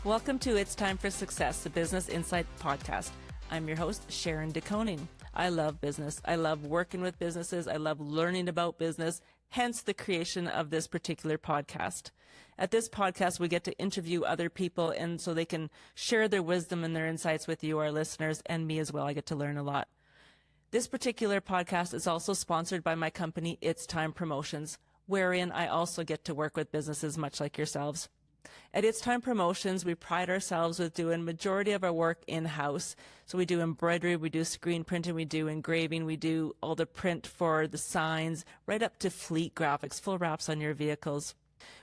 Welcome to It's Time for Success, the Business Insight Podcast. I'm your host, Sharon DeConing. I love business. I love working with businesses. I love learning about business, hence the creation of this particular podcast. At this podcast, we get to interview other people, and so they can share their wisdom and their insights with you, our listeners, and me as well. I get to learn a lot. This particular podcast is also sponsored by my company, It's Time Promotions, wherein I also get to work with businesses much like yourselves. At It's Time Promotions, we pride ourselves with doing majority of our work in-house. So we do embroidery, we do screen printing, we do engraving, we do all the print for the signs, right up to fleet graphics, full wraps on your vehicles.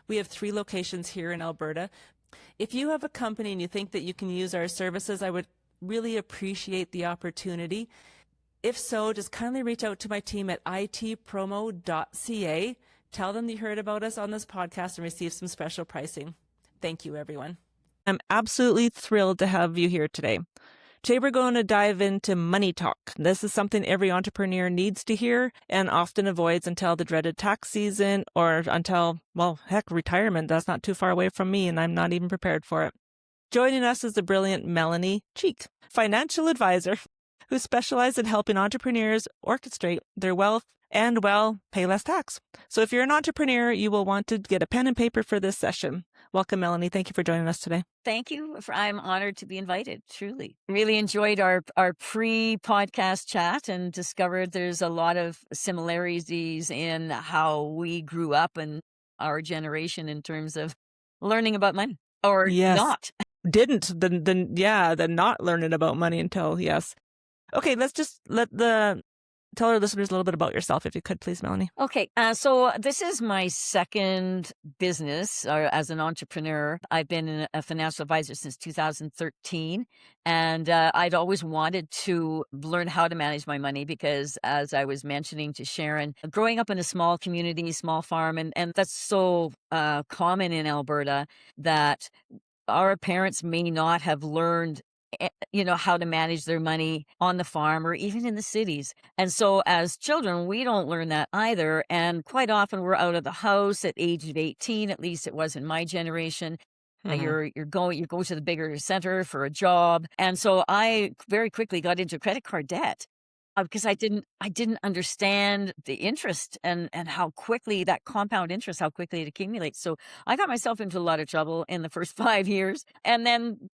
We have 3 locations here in Alberta. If you have a company and you think that you can use our services, I would really appreciate the opportunity. If so, just kindly reach out to my team at itpromo.ca. Tell them you heard about us on this podcast and receive some special pricing. Thank you, everyone. I'm absolutely thrilled to have you here today. Today, we're going to dive into money talk. This is something every entrepreneur needs to hear and often avoids until the dreaded tax season or until, well, heck, retirement. That's not too far away from me, and I'm not even prepared for it. Joining us is the brilliant Melanie Cheek, financial advisor who specializes in helping entrepreneurs orchestrate their wealth and, well, pay less tax. So if you're an entrepreneur, you will want to get a pen and paper for this session. Welcome, Melanie. Thank you for joining us today. Thank you. I'm honored to be invited, truly. Really enjoyed our pre-podcast chat and discovered there's a lot of similarities in how we grew up and our generation in terms of learning about money or not. The not learning about money until, yes. Okay, let's just tell our listeners a little bit about yourself, if you could, please, Melanie. Okay. So this is my second business as an entrepreneur. I've been a financial advisor since 2013, and I'd always wanted to learn how to manage my money because, as I was mentioning to Sharon, growing up in a small community, small farm, and that's so common in Alberta that our parents may not have learned how to manage their money on the farm or even in the cities. And so as children, we don't learn that either. And quite often we're out of the house at age of 18, at least it was in my generation. You go to the bigger center for a job. And so I very quickly got into credit card debt because I didn't understand the interest and how quickly that compound interest, how quickly it accumulates. So I got myself into a lot of trouble in the first 5 years. And then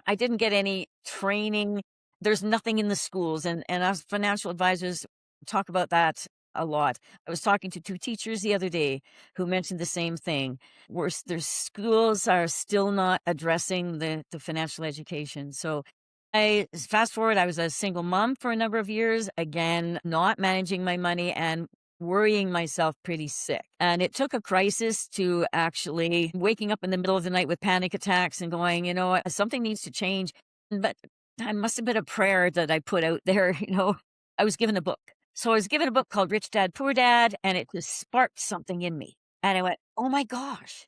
I didn't get any training. There's nothing in the schools. And as financial advisors talk about that a lot. I was talking to 2 teachers the other day who mentioned the same thing. Their schools are still not addressing the financial education. So fast forward, I was a single mom for a number of years, again, not managing my money and worrying myself pretty sick. And it took a crisis to actually waking up in the middle of the night with panic attacks and going, something needs to change. But I must have been a prayer that I put out there. I was given a book. So I was given a book called Rich Dad, Poor Dad, and it just sparked something in me. And I went, oh my gosh,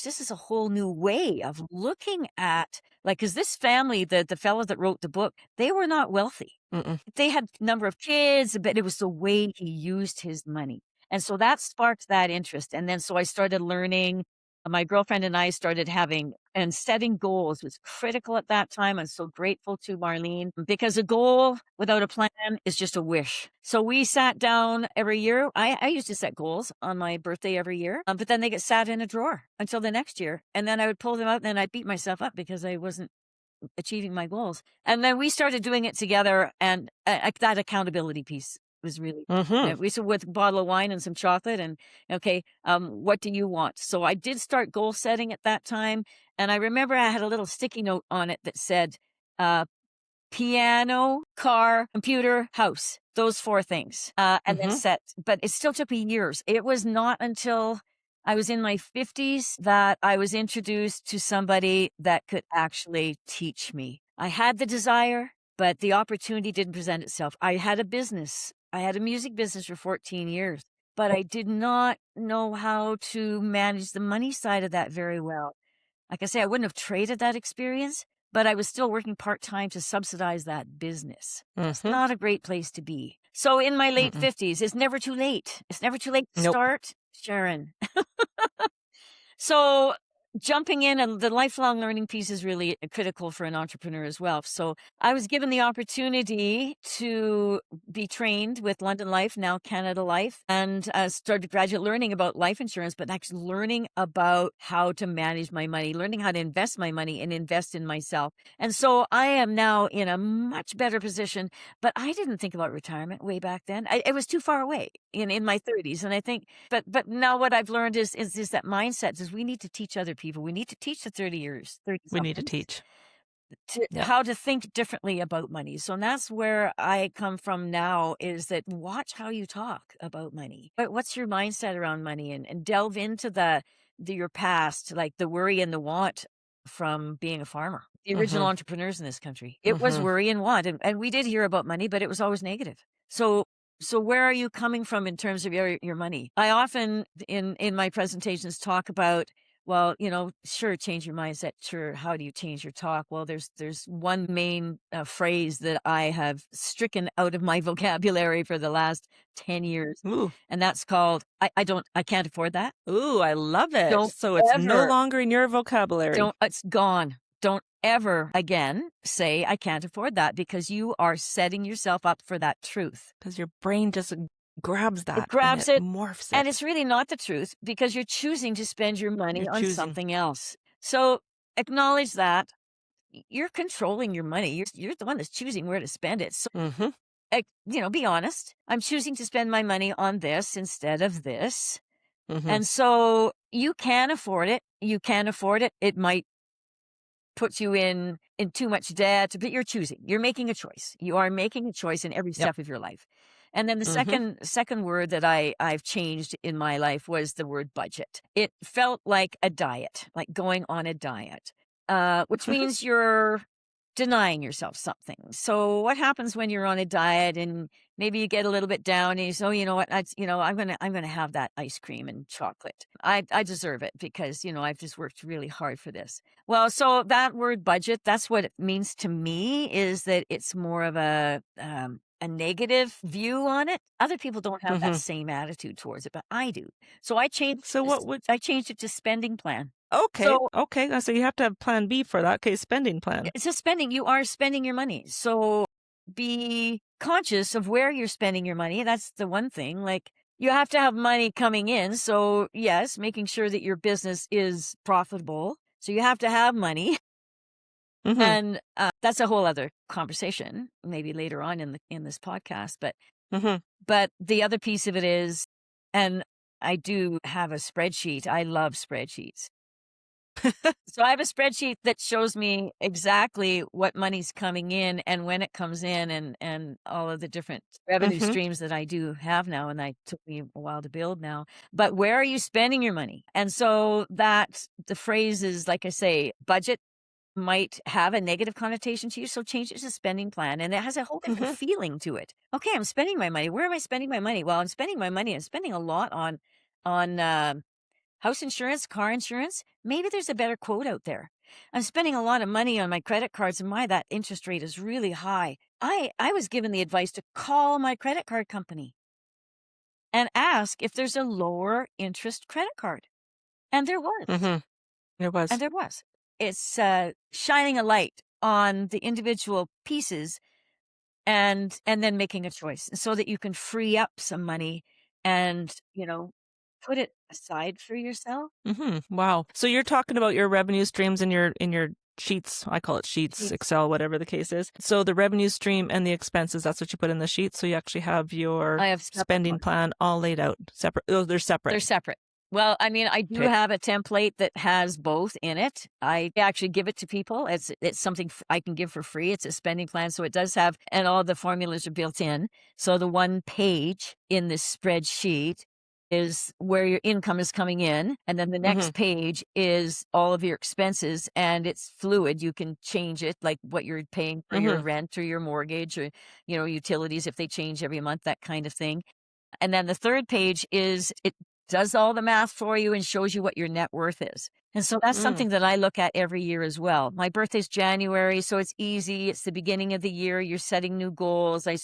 this is a whole new way of looking at, because this family, the fellow that wrote the book, they were not wealthy. Mm-mm. They had a number of kids, but it was the way he used his money. And so that sparked that interest. And then so I started learning. My girlfriend and I started setting goals was critical at that time. I'm so grateful to Marlene because a goal without a plan is just a wish. So we sat down every year. I used to set goals on my birthday every year, but then they get sat in a drawer until the next year. And then I would pull them out and then I'd beat myself up because I wasn't achieving my goals. And then we started doing it together, and that accountability piece was really, we said with a bottle of wine and some chocolate and what do you want? So I did start goal setting at that time. And I remember I had a little sticky note on it that said, piano, car, computer, house, those 4 things, and then set, but it still took me years. It was not until I was in my 50s that I was introduced to somebody that could actually teach me. I had the desire, but the opportunity didn't present itself. I had a business. I had a music business for 14 years, but I did not know how to manage the money side of that very well. Like I say, I wouldn't have traded that experience, but I was still working part-time to subsidize that business. It's not a great place to be. So in my late 50s, it's never too late. It's never too late to start, Sharon. So jumping in, and the lifelong learning piece is really critical for an entrepreneur as well. So I was given the opportunity to be trained with London Life, now Canada Life, and started graduate learning about life insurance, but actually learning about how to manage my money, learning how to invest my money and invest in myself. And so I am now in a much better position, but I didn't think about retirement way back then. It was too far away in my 30s. And I think, but now what I've learned is that mindset is we need to teach other people. We need to teach the 30 We need to somethings teach. to how to think differently about money. So that's where I come from now, is that watch how you talk about money. But what's your mindset around money, and delve into your past, like the worry and the want from being a farmer. The original entrepreneurs in this country. It was worry and want. And we did hear about money, but it was always negative. So where are you coming from in terms of your money? I often in my presentations talk about, well, sure, change your mindset. Sure, how do you change your talk? Well, there's one main phrase that I have stricken out of my vocabulary for the last 10 years. Ooh. And that's called, I can't afford that. Ooh, I love it. Don't So it's no ever- longer in your vocabulary. It's gone. Don't ever again say, I can't afford that, because you are setting yourself up for that truth. Because your brain just grabs that. It grabs and it, morphs it. and it's really not the truth, because you're choosing to spend your money You're on choosing. something else. So acknowledge that you're controlling your money. You're the one that's choosing where to spend it. So, be honest. I'm choosing to spend my money on this instead of this. And so you can afford it. You can afford it. It might put you in too much debt, but you're choosing. You're making a choice. You are making a choice in every step of your life. And then the second word that I've changed in my life was the word budget. It felt like a diet, like going on a diet, which means you're denying yourself something. So what happens when you're on a diet and maybe you get a little bit down and you say, oh, you know what, I'm gonna have that ice cream and chocolate. I deserve it because, I've just worked really hard for this. Well, so that word budget, that's what it means to me, is that it's more of a negative view on it. Other people don't have that same attitude towards it, but I do. So I changed. So I changed it to spending plan. Okay. Okay. So you have to have plan B for that. Okay. Spending plan. It's a spending. You are spending your money. So be conscious of where you're spending your money. That's the one thing. Like, you have to have money coming in. So yes, making sure that your business is profitable. So you have to have money. And that's a whole other conversation, maybe later on in this podcast. But the other piece of it is, and I do have a spreadsheet. I love spreadsheets. So I have a spreadsheet that shows me exactly what money's coming in and when it comes in, and all of the different revenue streams that I do have now. And that took me a while to build now. But where are you spending your money? And so that the phrase is, like I say, budget might have a negative connotation to you. So change it to spending plan. And it has a whole different feeling to it. Okay, I'm spending my money. Where am I spending my money? Well, I'm spending my money. I'm spending a lot on house insurance, car insurance. Maybe there's a better quote out there. I'm spending a lot of money on my credit cards, and that interest rate is really high. I was given the advice to call my credit card company and ask if there's a lower interest credit card. And there was. There was. And there was. It's shining a light on the individual pieces and then making a choice so that you can free up some money and, put it aside for yourself. Wow. So you're talking about your revenue streams in your sheets. I call it sheets, Excel, whatever the case is. So the revenue stream and the expenses, that's what you put in the sheet. So you actually have your spending plan all laid out separate. Oh, they're separate. They're separate. Well, I mean, I do have a template that has both in it. I actually give it to people. It's something I can give for free. It's a spending plan. So it does have, and all the formulas are built in. So the one page in this spreadsheet is where your income is coming in. And then the next page is all of your expenses, and it's fluid. You can change it, like what you're paying for your rent or your mortgage or, utilities, if they change every month, that kind of thing. And then the third page is, it does all the math for you and shows you what your net worth is. And so that's something that I look at every year as well. My birthday's January, so it's easy. It's the beginning of the year. You're setting new goals. I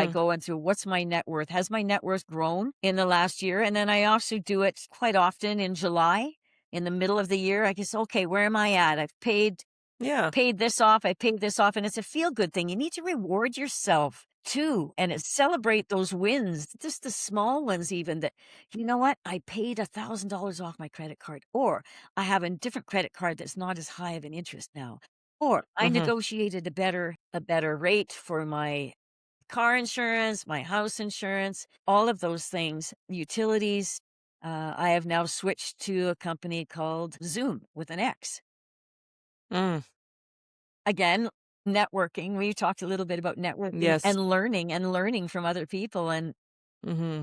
go into what's my net worth? Has my net worth grown in the last year? And then I also do it quite often in July. in the middle of the year, I guess, okay, where am I at? I've paid Yeah. this off, I paid this off, and it's a feel-good thing. You need to reward yourself too, and celebrate those wins, just the small ones even that, you know what, I paid $1,000 off my credit card, or I have a different credit card that's not as high of an interest now, or I Mm-hmm. negotiated a better rate for my car insurance, my house insurance, all of those things, utilities. I have now switched to a company called Zoom with an X. Mm. Again, networking. We talked a little bit about networking Yes. and learning from other people. And Mm-hmm.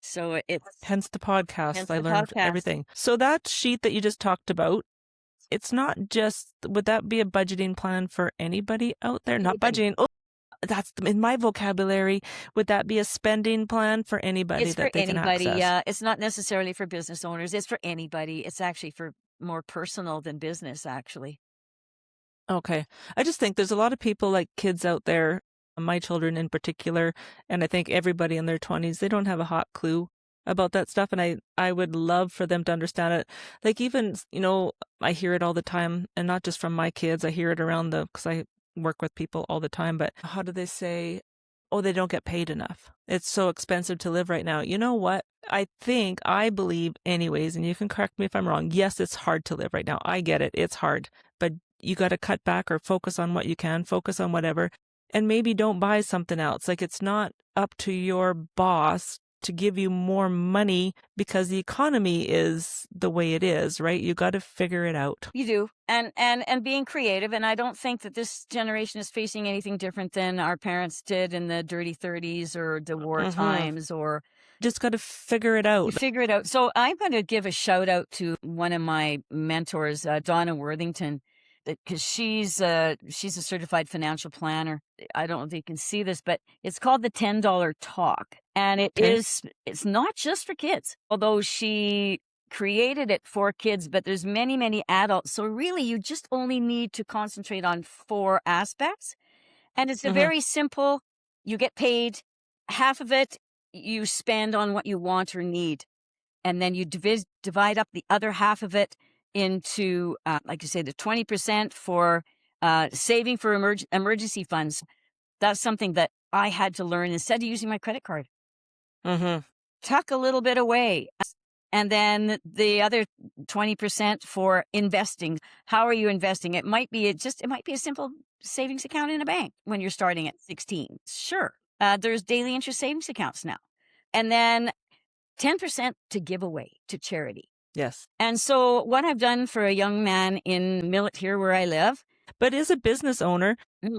so it's Hence the podcast. hence I the learned podcast. everything. So that sheet that you just talked about, it's not just, would that be a budgeting plan for anybody out there? Not Anybody. budgeting. Oh, that's in my vocabulary. Would that be a spending plan for anybody It's for that they can anybody. access? Yeah. It's not necessarily for business owners. It's for anybody. It's actually for more personal than business, actually. Okay. I just think there's a lot of people like kids out there, my children in particular, and I think everybody in their 20s, they don't have a hot clue about that stuff. And I would love for them to understand it. Like even, I hear it all the time, and not just from my kids. I hear it around because I work with people all the time, but how do they say, oh, they don't get paid enough. It's so expensive to live right now. You know what? I believe anyways, and you can correct me if I'm wrong. Yes, it's hard to live right now. I get it. It's hard, but you got to cut back or focus on what you can, focus on whatever, and maybe don't buy something else. Like it's not up to your boss to give you more money because the economy is the way it is, right? You got to figure it out. You do. And being creative. And I don't think that this generation is facing anything different than our parents did in the dirty 30s or the war times, or just got to figure it out. you figure it out. So I'm going to give a shout out to one of my mentors, Donna Worthington, because she's a certified financial planner. I don't know if you can see this, but it's called the $10 Talk. And it's not just for kids, although she created it for kids, but there's many, many adults. So really, you just only need to concentrate on 4 aspects. And it's a very simple, you get paid, half of it you spend on what you want or need. And then you divide up the other half of it into, like you say, the 20% for saving for emergency funds. That's something that I had to learn instead of using my credit card. Tuck a little bit away. And then the other 20% for investing. How are you investing? It might be a simple savings account in a bank when you're starting at 16. Sure. There's daily interest savings accounts now. And then 10% to give away to charity. Yes. And so what I've done for a young man in Millet here where I live. But as a business owner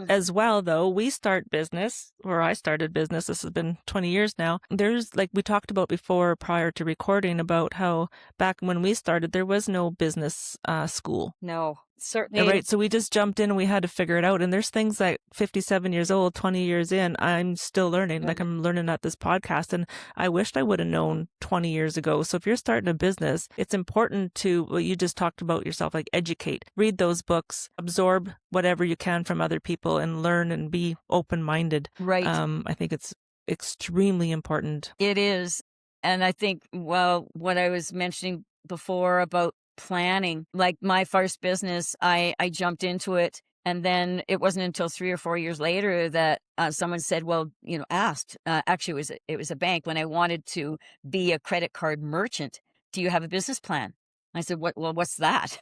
as well, though, I started business. This has been 20 years now. There's, like we talked about before prior to recording, about how back when we started, there was no business school. No, certainly. Right. So we just jumped in and we had to figure it out. And there's things like 57 years old, 20 years in, I'm still learning. Like I'm learning at this podcast. And I wished I would have known 20 years ago. So if you're starting a business, it's important to, what you just talked about yourself, like educate, read those books, absorb whatever you can from other people, and learn and be open-minded. Right. I think it's extremely important. It is. And I think, well, what I was mentioning before about planning, like my first business, I jumped into it. And then it wasn't until 3 or 4 years later that someone said, well, asked, actually it was a bank, when I wanted to be a credit card merchant, do you have a business plan? I said, what's that?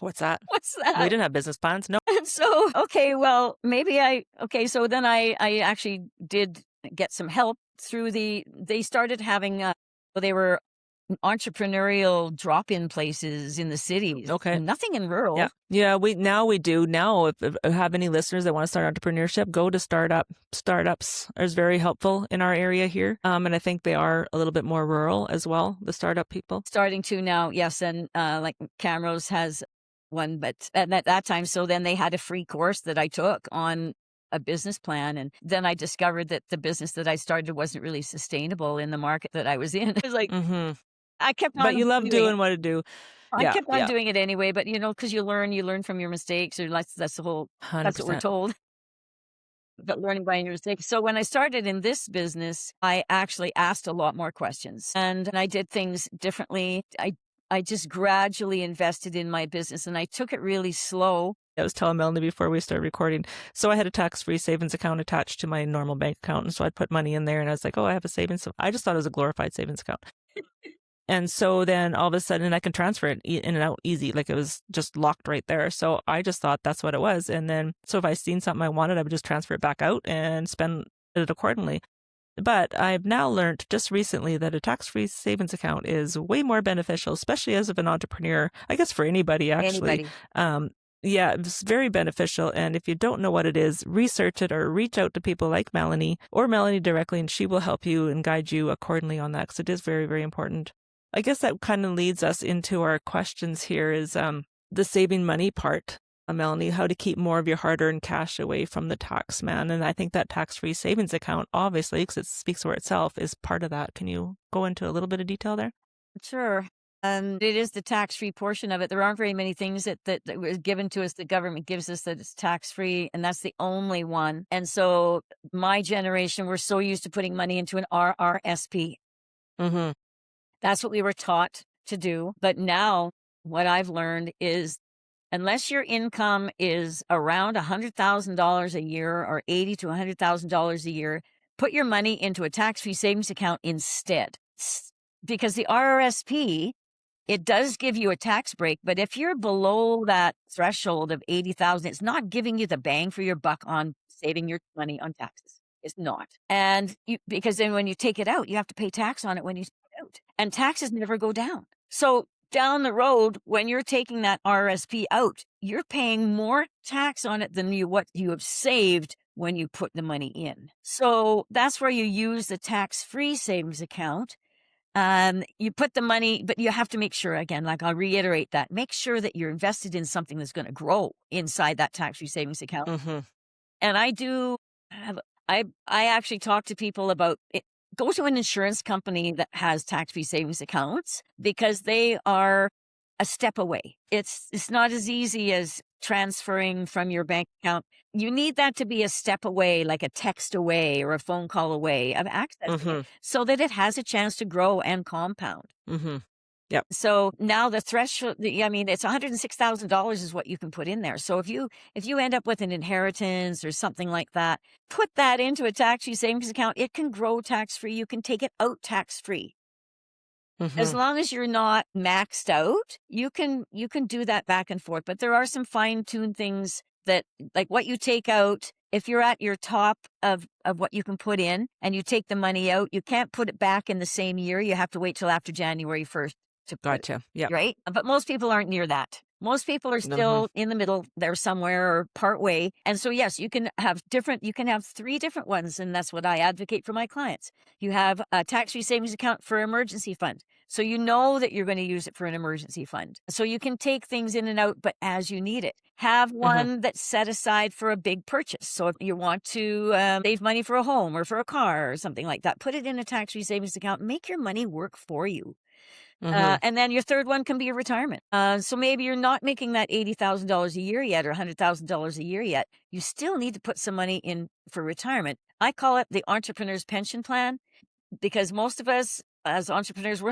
What's that? What's that? We didn't have business plans. No. So, okay, well, so then I actually did get some help through they started having, they were entrepreneurial drop-in places in the cities. Okay. Nothing in rural. Yeah. Yeah. We do now. If I have any listeners that want to start entrepreneurship, go to startups is very helpful in our area here. And I think they are a little bit more rural as well, the startup people. Starting to now. Yes. And, like Camrose has one, but at that time, so then they had a free course that I took on a business plan. And then I discovered that the business that I started wasn't really sustainable in the market that I was in. It was like, I kept on. But you love doing what to do. I kept on doing it anyway, but because you learn from your mistakes, or that's the whole, 100%. that's what we're told. But learning by your mistakes. So when I started in this business, I actually asked a lot more questions, and I did things differently. I just gradually invested in my business, and I took it really slow. I was telling Melanie before we started recording. So I had a tax-free savings account attached to my normal bank account. And so I'd put money in there and I was like, oh, I have a savings. I just thought it was a glorified savings account. And so then all of a sudden I can transfer it in and out easy. Like it was just locked right there. So I just thought that's what it was. And then, so if I seen something I wanted, I would just transfer it back out and spend it accordingly. But I've now learned just recently that a tax-free savings account is way more beneficial, especially as of an entrepreneur. I guess for anybody, actually. Yeah, it's very beneficial. And if you don't know what it is, research it or reach out to people like Melanie or Melanie directly, and she will help you and guide you accordingly on that because it is very, very important. I guess that kind of leads us into our questions here is the saving money part, Melanie, how to keep more of your hard-earned cash away from the tax man. And I think that tax-free savings account, obviously, because it speaks for itself, is part of that. Can you go into a little bit of detail there? Sure. And it is the tax-free portion of it. There aren't very many things that was given to us, the government gives us that is tax-free, and that's the only one. And so my generation, we're so used to putting money into an RRSP. Mm-hmm. That's what we were taught to do. But now what I've learned is unless your income is around $100,000 a year or $80,000 to $100,000 a year, put your money into a tax-free savings account instead. Because the RRSP, it does give you a tax break, but if you're below that threshold of 80,000, it's not giving you the bang for your buck on saving your money on taxes. It's not. And because then when you take it out, you have to pay tax on it when you take it out. And taxes never go down. So down the road, when you're taking that RRSP out, you're paying more tax on it than what you have saved when you put the money in. So that's where you use the tax-free savings account. You put the money, but you have to make sure, again, like I'll reiterate that, make sure that you're invested in something that's going to grow inside that tax-free savings account. Mm-hmm. And I actually talk to people about it. Go to an insurance company that has tax-free savings accounts because they are a step away. It's not as easy as transferring from your bank account. You need that to be a step away, like a text away or a phone call away of accessing it so that it has a chance to grow and compound. Mm-hmm. Yep. So now the threshold, I mean, it's $106,000 is what you can put in there. So if you end up with an inheritance or something like that, put that into a tax-free savings account. It can grow tax-free. You can take it out tax-free. Mm-hmm. As long as you're not maxed out, you can do that back and forth. But there are some fine-tuned things that, like what you take out, if you're at your top of what you can put in and you take the money out, you can't put it back in the same year. You have to wait till after January 1st. Gotcha. Yeah. Right. But most people aren't near that. Most people are still in the middle there somewhere or part way. And so, yes, you can have 3 different ones. And that's what I advocate for my clients. You have a tax-free savings account for emergency fund. So you know that you're going to use it for an emergency fund. So you can take things in and out, but as you need it. Have one that's set aside for a big purchase. So if you want to save money for a home or for a car or something like that, put it in a tax-free savings account. Make your money work for you. And then your third one can be a retirement. So maybe you're not making that $80,000 a year yet or $100,000 a year yet. You still need to put some money in for retirement. I call it the entrepreneur's pension plan because most of us as entrepreneurs,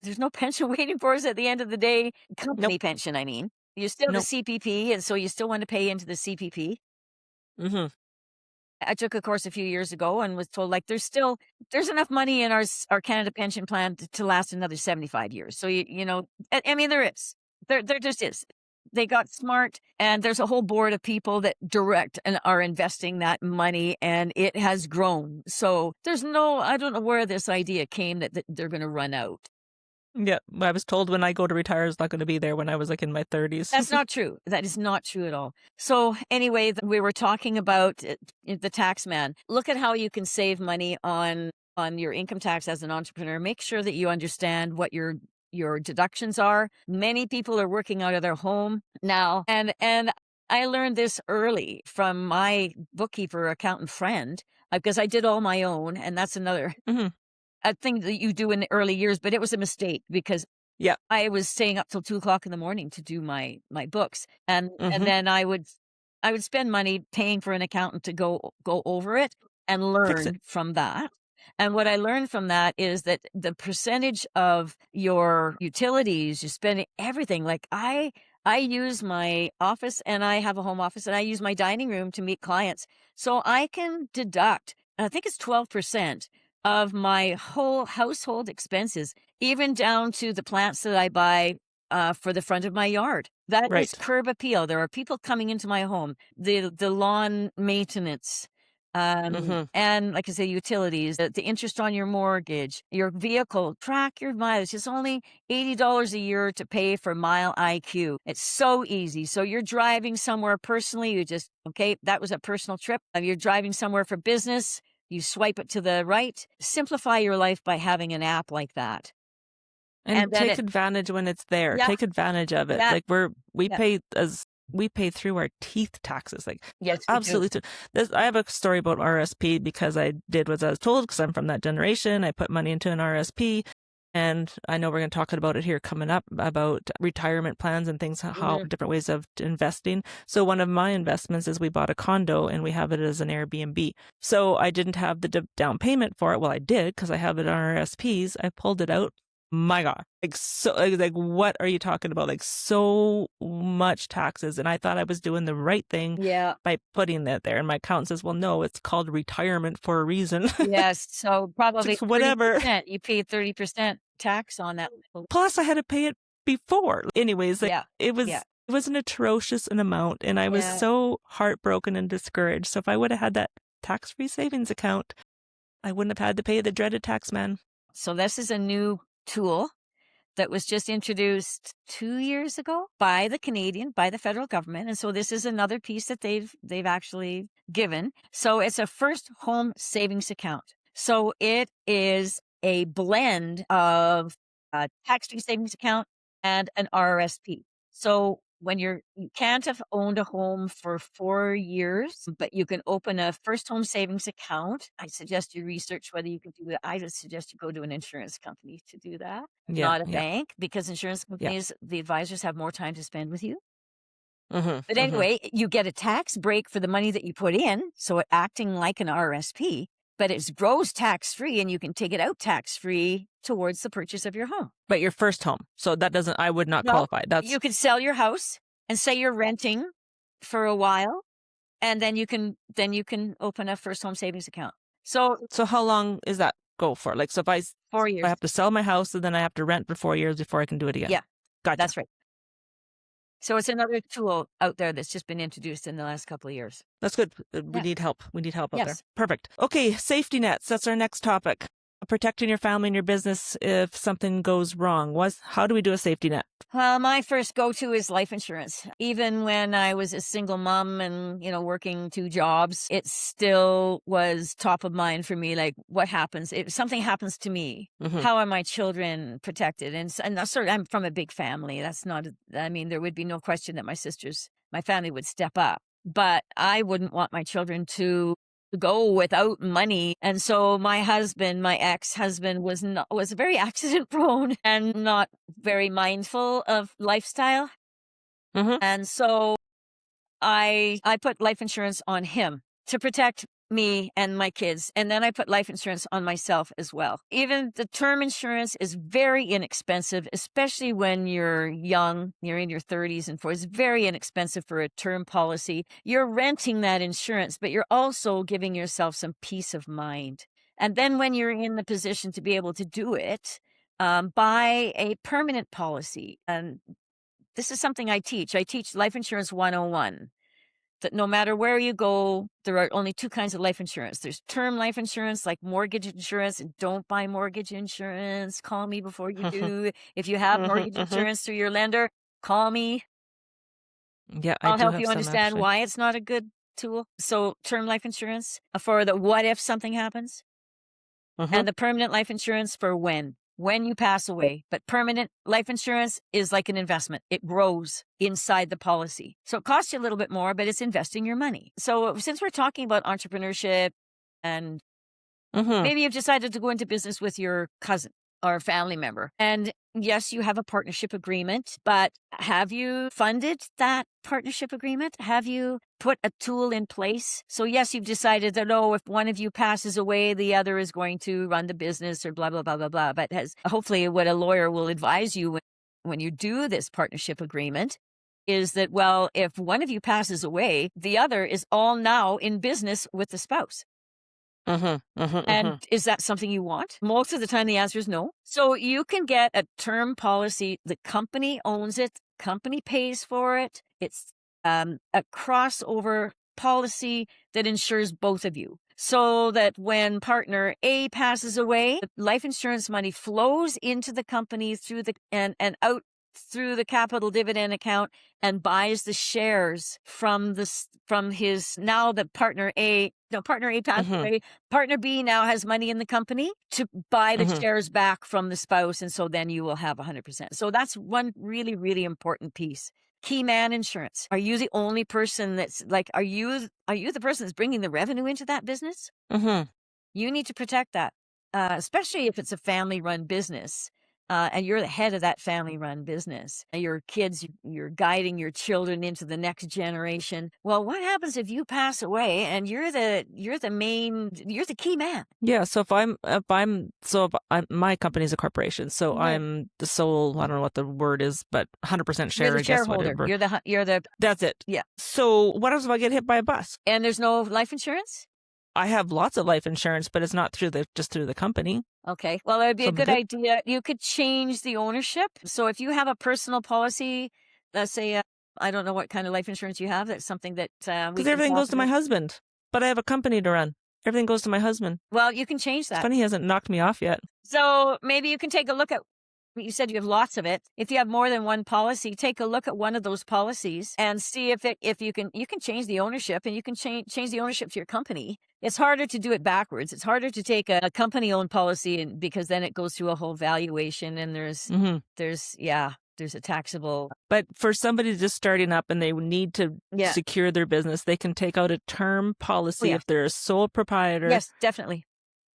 there's no pension waiting for us at the end of the day. Company pension, I mean. You still have the CPP, and so you still want to pay into the CPP. Mm-hmm. I took a course a few years ago and was told like there's enough money in our Canada pension plan to last another 75 years. So I mean there just is. They got smart, and there's a whole board of people that direct and are investing that money, and it has grown. So I don't know where this idea came that they're going to run out. Yeah, I was told when I go to retire, it's not going to be there when I was like in my 30s. That's not true. That is not true at all. So anyway, we were talking about the tax man. Look at how you can save money on your income tax as an entrepreneur. Make sure that you understand what your deductions are. Many people are working out of their home now. And I learned this early from my bookkeeper accountant friend because I did all my own. And that's another a thing that you do in the early years, but it was a mistake because I was staying up till 2:00 in the morning to do my books. And then I would spend money paying for an accountant to go over it and learn from that. And what I learned from that is that the percentage of your utilities, you're spending everything. Like I use my office, and I have a home office, and I use my dining room to meet clients. So I can deduct, I think it's 12% of my whole household expenses, even down to the plants that I buy for the front of my yard. That is Right. curb appeal. There are people coming into my home, the lawn maintenance, and like I say, utilities, the interest on your mortgage, your vehicle, track your mileage. It's only $80 a year to pay for Mile IQ. It's so easy. So you're driving somewhere personally, okay, that was a personal trip. You're driving somewhere for business, you swipe it to the right. Simplify your life by having an app like that. And then take advantage when it's there. Yeah. Take advantage of it. Yeah. Like we Yeah. pay through our teeth taxes. Like Yes, we do. absolutely. I have a story about RRSP because I did what I was told because I'm from that generation. I put money into an RRSP, and I know we're going to talk about it here coming up about retirement plans and things, how different ways of investing. So one of my investments is we bought a condo and we have it as an Airbnb. So I didn't have the down payment for it. Well, I did because I have it on RRSPs. I pulled it out. My God, like what are you talking about? Like so much taxes. And I thought I was doing the right thing by putting that there. And my accountant says, well, no, it's called retirement for a reason. Yes. So probably whatever. 30%, you pay 30% tax on that. Plus I had to pay it before. Anyways, like it was an atrocious amount. And I was so heartbroken and discouraged. So if I would have had that tax-free savings account, I wouldn't have had to pay the dreaded tax man. So this is a new tool that was just introduced 2 years ago by the federal government. And so this is another piece that they've actually given. So it's a first home savings account. So it is a blend of a tax-free savings account and an RRSP. So when you can't have owned a home for 4 years, but you can open a first home savings account. I suggest you research whether you can do it. I would suggest you go to an insurance company to do that, not a bank, because insurance companies, the advisors have more time to spend with you. But anyway, you get a tax break for the money that you put in. So it acting like an RRSP, but it's gross tax-free, and you can take it out tax-free towards the purchase of your home. But your first home. So that I would not qualify. You could sell your house and say you're renting for a while, and then you can open a first home savings account. So how long is that go for? Like, so if 4 years. I have to sell my house and then I have to rent for 4 years before I can do it again. Yeah. Gotcha. That's right. So it's another tool out there that's just been introduced in the last couple of years. That's good. We need help. We need help out there. Perfect. Okay, safety nets. That's our next topic. Protecting your family and your business if something goes wrong. How do we do a safety net? Well, my first go-to is life insurance. Even when I was a single mom and, working 2 jobs, it still was top of mind for me. Like, what happens if something happens to me? How are my children protected? And sorry, I'm from a big family. There would be no question that my family would step up, but I wouldn't want my children to go without money. And so my ex-husband was very accident prone and not very mindful of lifestyle. And so I put life insurance on him to protect me and my kids. And then I put life insurance on myself as well. Even the term insurance is very inexpensive, especially when you're young, you're in your 30s and 40s. It's very inexpensive for a term policy. You're renting that insurance, but you're also giving yourself some peace of mind. And then when you're in the position to be able to do it, buy a permanent policy. And this is something I teach. I teach Life Insurance 101. That no matter where you go, there are only 2 kinds of life insurance. There's term life insurance, like mortgage insurance. And don't buy mortgage insurance. Call me before you do. If you have mortgage insurance through your lender, call me. Yeah, I'll help you understand why it's not a good tool. So term life insurance for the what if something happens. And the permanent life insurance for when you pass away. But permanent life insurance is like an investment. It grows inside the policy. So it costs you a little bit more, but it's investing your money. So since we're talking about entrepreneurship and maybe you've decided to go into business with your cousin, or a family member. And yes, you have a partnership agreement, but have you funded that partnership agreement? Have you put a tool in place? So yes, you've decided that, oh, if one of you passes away, the other is going to run the business or blah, blah, blah, blah, blah. But hopefully what a lawyer will advise you when you do this partnership agreement is that, well, if one of you passes away, the other is all now in business with the spouse. And is that something you want? Most of the time, the answer is no. So you can get a term policy. The company owns it. Company pays for it. It's a crossover policy that insures both of you. So that when partner A passes away, the life insurance money flows into the company through and out through the capital dividend account and buys the shares from his, now the partner A passed away. Partner B now has money in the company to buy the shares back from the spouse. And so then you will have 100%. So that's one really, really important piece. Key man insurance. Are you the only person that's like, are you the person that's bringing the revenue into that business? You need to protect that, especially if it's a family run business. And you're the head of that family-run business. Your kids, you're guiding your children into the next generation. Well, what happens if you pass away and you're the key man? Yeah. So my company's a corporation, so I'm the sole. I don't know what the word is, but 100% share. You're the I guess, shareholder. whatever. You're the. That's it. Yeah. So what happens if I get hit by a bus? And there's no life insurance? I have lots of life insurance, but it's not just through the company. Okay. Well, it'd be a good idea. You could change the ownership. So if you have a personal policy, let's say, I don't know what kind of life insurance you have. That's something that because everything goes to my husband, but I have a company to run. Everything goes to my husband. Well, you can change that. It's funny he hasn't knocked me off yet. So maybe you can take a look at. You said you have lots of it. If you have more than one policy, take a look at one of those policies and see if you can change the ownership, and you can change the ownership to your company. It's harder to do it backwards. It's harder to take a company-owned policy because then it goes through a whole valuation, and there's a taxable. But for somebody just starting up and they need to secure their business, they can take out a term policy if they're a sole proprietor. Yes, definitely.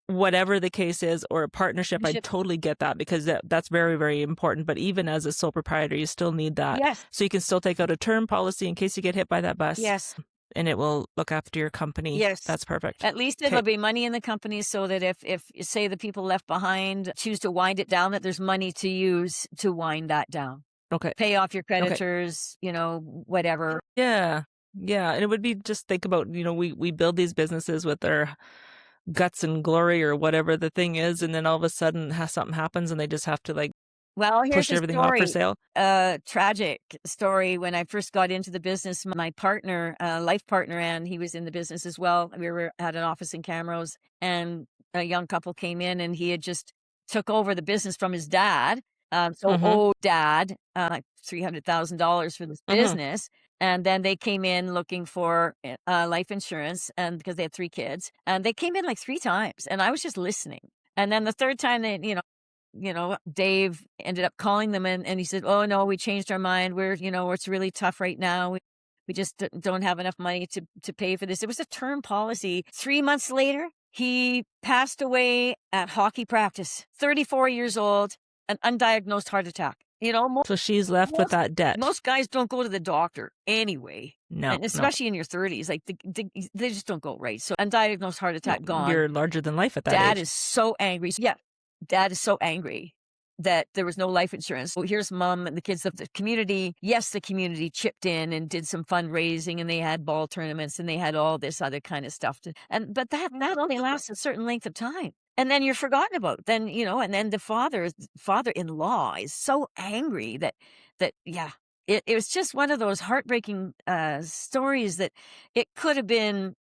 Whatever the case is, or a partnership, I totally get that, because that's very, very important. But even as a sole proprietor, you still need that. Yes. So you can still take out a term policy in case you get hit by that bus. Yes. And it will look after your company. Yes. That's perfect. At least it'll be money in the company, so that if say the people left behind choose to wind it down, that there's money to use to wind that down. Okay. Pay off your creditors, whatever. Yeah. Yeah. And it would be, just think about, we build these businesses with their guts and glory or whatever the thing is, and then all of a sudden something happens and they just have to here's push everything off for sale. Tragic story. When I first got into the business, my partner, life partner, and he was in the business as well. We had an office in Camrose, and a young couple came in, and he had just took over the business from his dad. Owed dad like $300,000 for this business. And then they came in looking for life insurance, and because they had 3 kids, and they came in like 3 times, and I was just listening. And then the third time, they, Dave ended up calling them, and he said, "Oh no, we changed our mind. It's really tough right now. We just don't have enough money to pay for this." It was a term policy. 3 months later, he passed away at hockey practice. 34 years old, an undiagnosed heart attack. So she's left with that debt. Most guys don't go to the doctor anyway. No. And especially in your 30s. Like, they just don't go, right? So undiagnosed heart attack, gone. You're larger than life at that age. Dad is so angry. Yeah. Dad is so angry that there was no life insurance. So here's mom and the kids of the community. Yes, the community chipped in and did some fundraising, and they had ball tournaments, and they had all this other kind of stuff. But that only lasts a certain length of time. And then you're forgotten about. Then, and then the father-in-law is so angry that it was just one of those heartbreaking stories that it could have been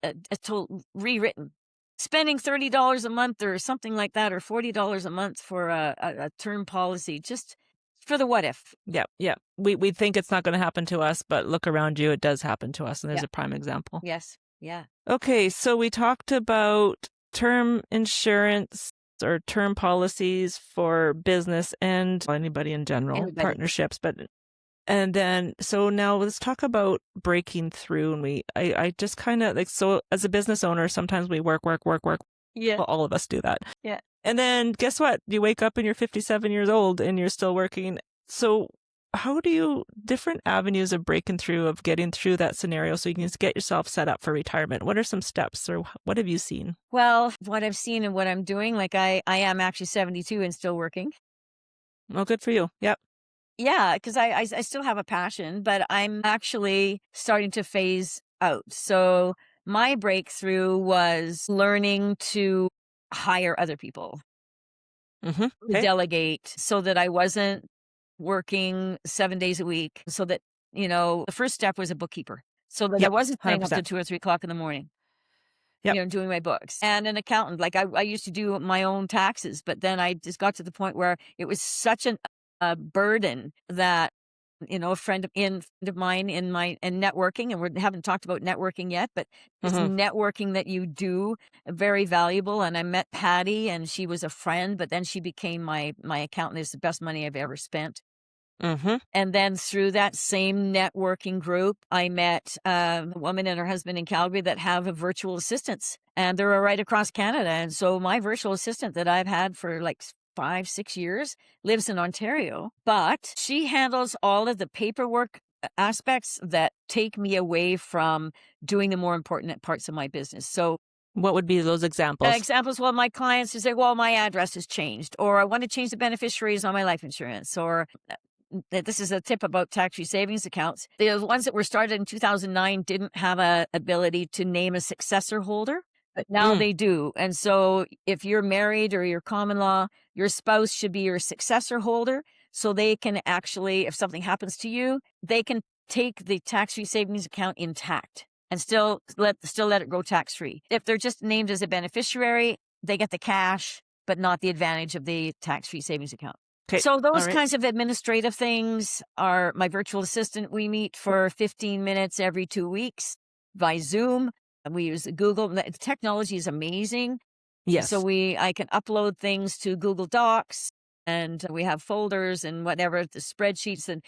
rewritten. Spending $30 a month or something like that, or $40 a month for a term policy, just for the what if. Yeah, yeah. We think it's not going to happen to us, but look around you, it does happen to us, and there's a prime example. Yes, yeah. Okay, so we talked about term insurance or term policies for business and anybody in general, partnerships, and then, so now let's talk about breaking through. And I just kind of so as a business owner, sometimes we work. Yeah. Well, all of us do that. Yeah. And then guess what? You wake up and you're 57 years old and you're still working. So how do you, different avenues of breaking through, of getting through that scenario so you can get yourself set up for retirement? What are some steps, or what have you seen? Well, what I've seen and what I'm doing, like I am actually 72 and still working. Well, good for you. Yep. Yeah, because I still have a passion, but I'm actually starting to phase out. So my breakthrough was learning to hire other people, Mm-hmm. to Okay. delegate, so that I wasn't working 7 days a week. So that, the first step was a bookkeeper, so that I Yep. wasn't staying up to 100%. 2 or 3 o'clock in the morning, Yep. doing my books, and an accountant. Like I used to do my own taxes, but then I just got to the point where it was such a burden that, a friend of mine in networking, and we haven't talked about networking yet, but this Mm-hmm. networking that you do, very valuable. And I met Patty, and she was a friend, but then she became my accountant. It's the best money I've ever spent. Mm-hmm. And then through that same networking group, I met a woman and her husband in Calgary that have a virtual assistants, and they're right across Canada. And so my virtual assistant that I've had for like 5, 6 years lives in Ontario, but she handles all of the paperwork aspects that take me away from doing the more important parts of my business. So What would be those examples? examples, well, my clients is say, well, my address has changed, or I want to change the beneficiaries on my life insurance, or this is a tip about tax-free savings accounts. The ones that were started in 2009 didn't have a ability to name a successor holder, but now they do. And so if you're married or you're common law, your spouse should be your successor holder. So they can actually, if something happens to you, they can take the tax-free savings account intact and still let it go tax-free. If they're just named as a beneficiary, they get the cash, but not the advantage of the tax-free savings account. Okay. So those right. kinds of administrative things are my virtual assistant. We meet for 15 minutes every 2 weeks by Zoom. And we use Google. The technology is amazing. Yes. So I can upload things to Google Docs, and we have folders and whatever, the spreadsheets, and,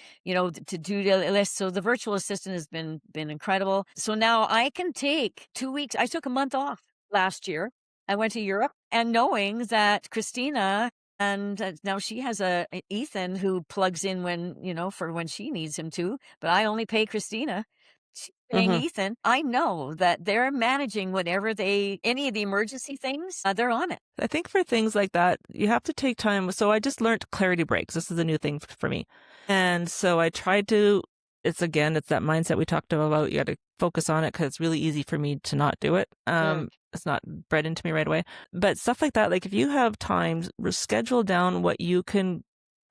to do the list. So the virtual assistant has been incredible. So now I can take 2 weeks. I took a month off last year. I went to Europe, and knowing that Christina, and now she has a Ethan who plugs in when, for when she needs him to, but I only pay Christina. She's paying Ethan. I know that they're managing whatever any of the emergency things, they're on it. I think for things like that, you have to take time. So I just learned clarity breaks. This is a new thing for me. And so I tried to, it's that mindset we talked about. You got to focus on it because it's really easy for me to not do it. It's not bred into me right away. But stuff like that, like if you have time, schedule down what you can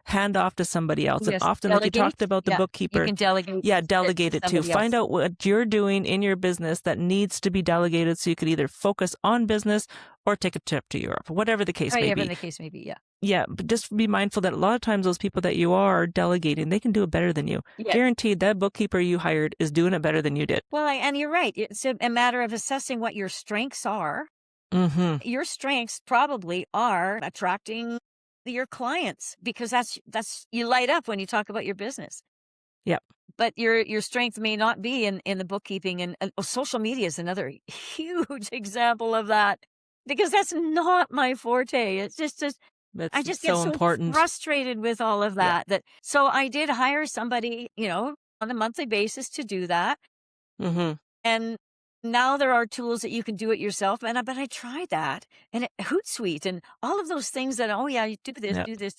hand off to somebody else. Yes, And often, like you talked about the bookkeeper. You can delegate. Yeah, delegate it too. Find out what you're doing in your business that needs to be delegated so you could either focus on business or take a trip to Europe, whatever the case may be. Whatever the case may be, yeah. Yeah, but just be mindful that a lot of times those people that you are delegating, they can do it better than you. Yes. Guaranteed that bookkeeper you hired is doing it better than you did. Well, and you're right. It's a matter of assessing what your strengths are. Mm-hmm. Your strengths probably are attracting your clients, because that's you light up when you talk about your business. Yep. But your strength may not be in the bookkeeping, and social media is another huge example of that, because that's not my forte. It's just I just get so important. Frustrated with all of that. Yeah. So I did hire somebody, on a monthly basis to do that. Mm-hmm. And now there are tools that you can do it yourself. But I tried that, and Hootsuite and all of those things that, you do this, do this.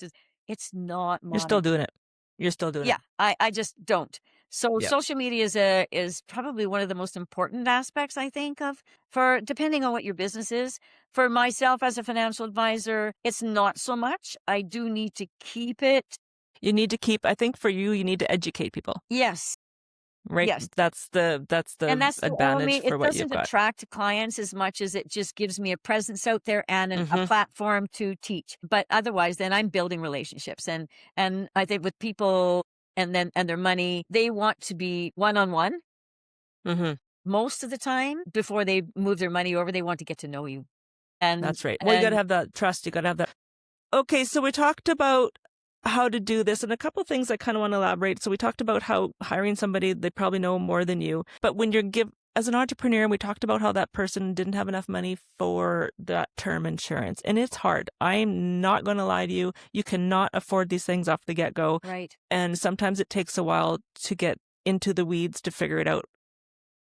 It's not modern. You're still doing it. You're still doing it. Yeah, I just don't. So social media is probably one of the most important aspects, I think, for depending on what your business is. For myself as a financial advisor, it's not so much. I do need to keep it. You need to keep, I think for you need to educate people. Yes. Right. Yes. That's the advantage for what you've got. It doesn't attract clients as much as it just gives me a presence out there and a platform to teach. But otherwise, then I'm building relationships, and I think with people and their money, they want to be one-on-one. Most of the time, before they move their money over, they want to get to know you. And that's right. Well, you got to have that trust. You got to have that. Okay. So we talked about how to do this, and a couple of things I kind of want to elaborate. So we talked about how hiring somebody, they probably know more than you, but when you're as an entrepreneur, we talked about how that person didn't have enough money for that term insurance. And it's hard. I'm not going to lie to you. You cannot afford these things off the get-go. Right. And sometimes it takes a while to get into the weeds to figure it out.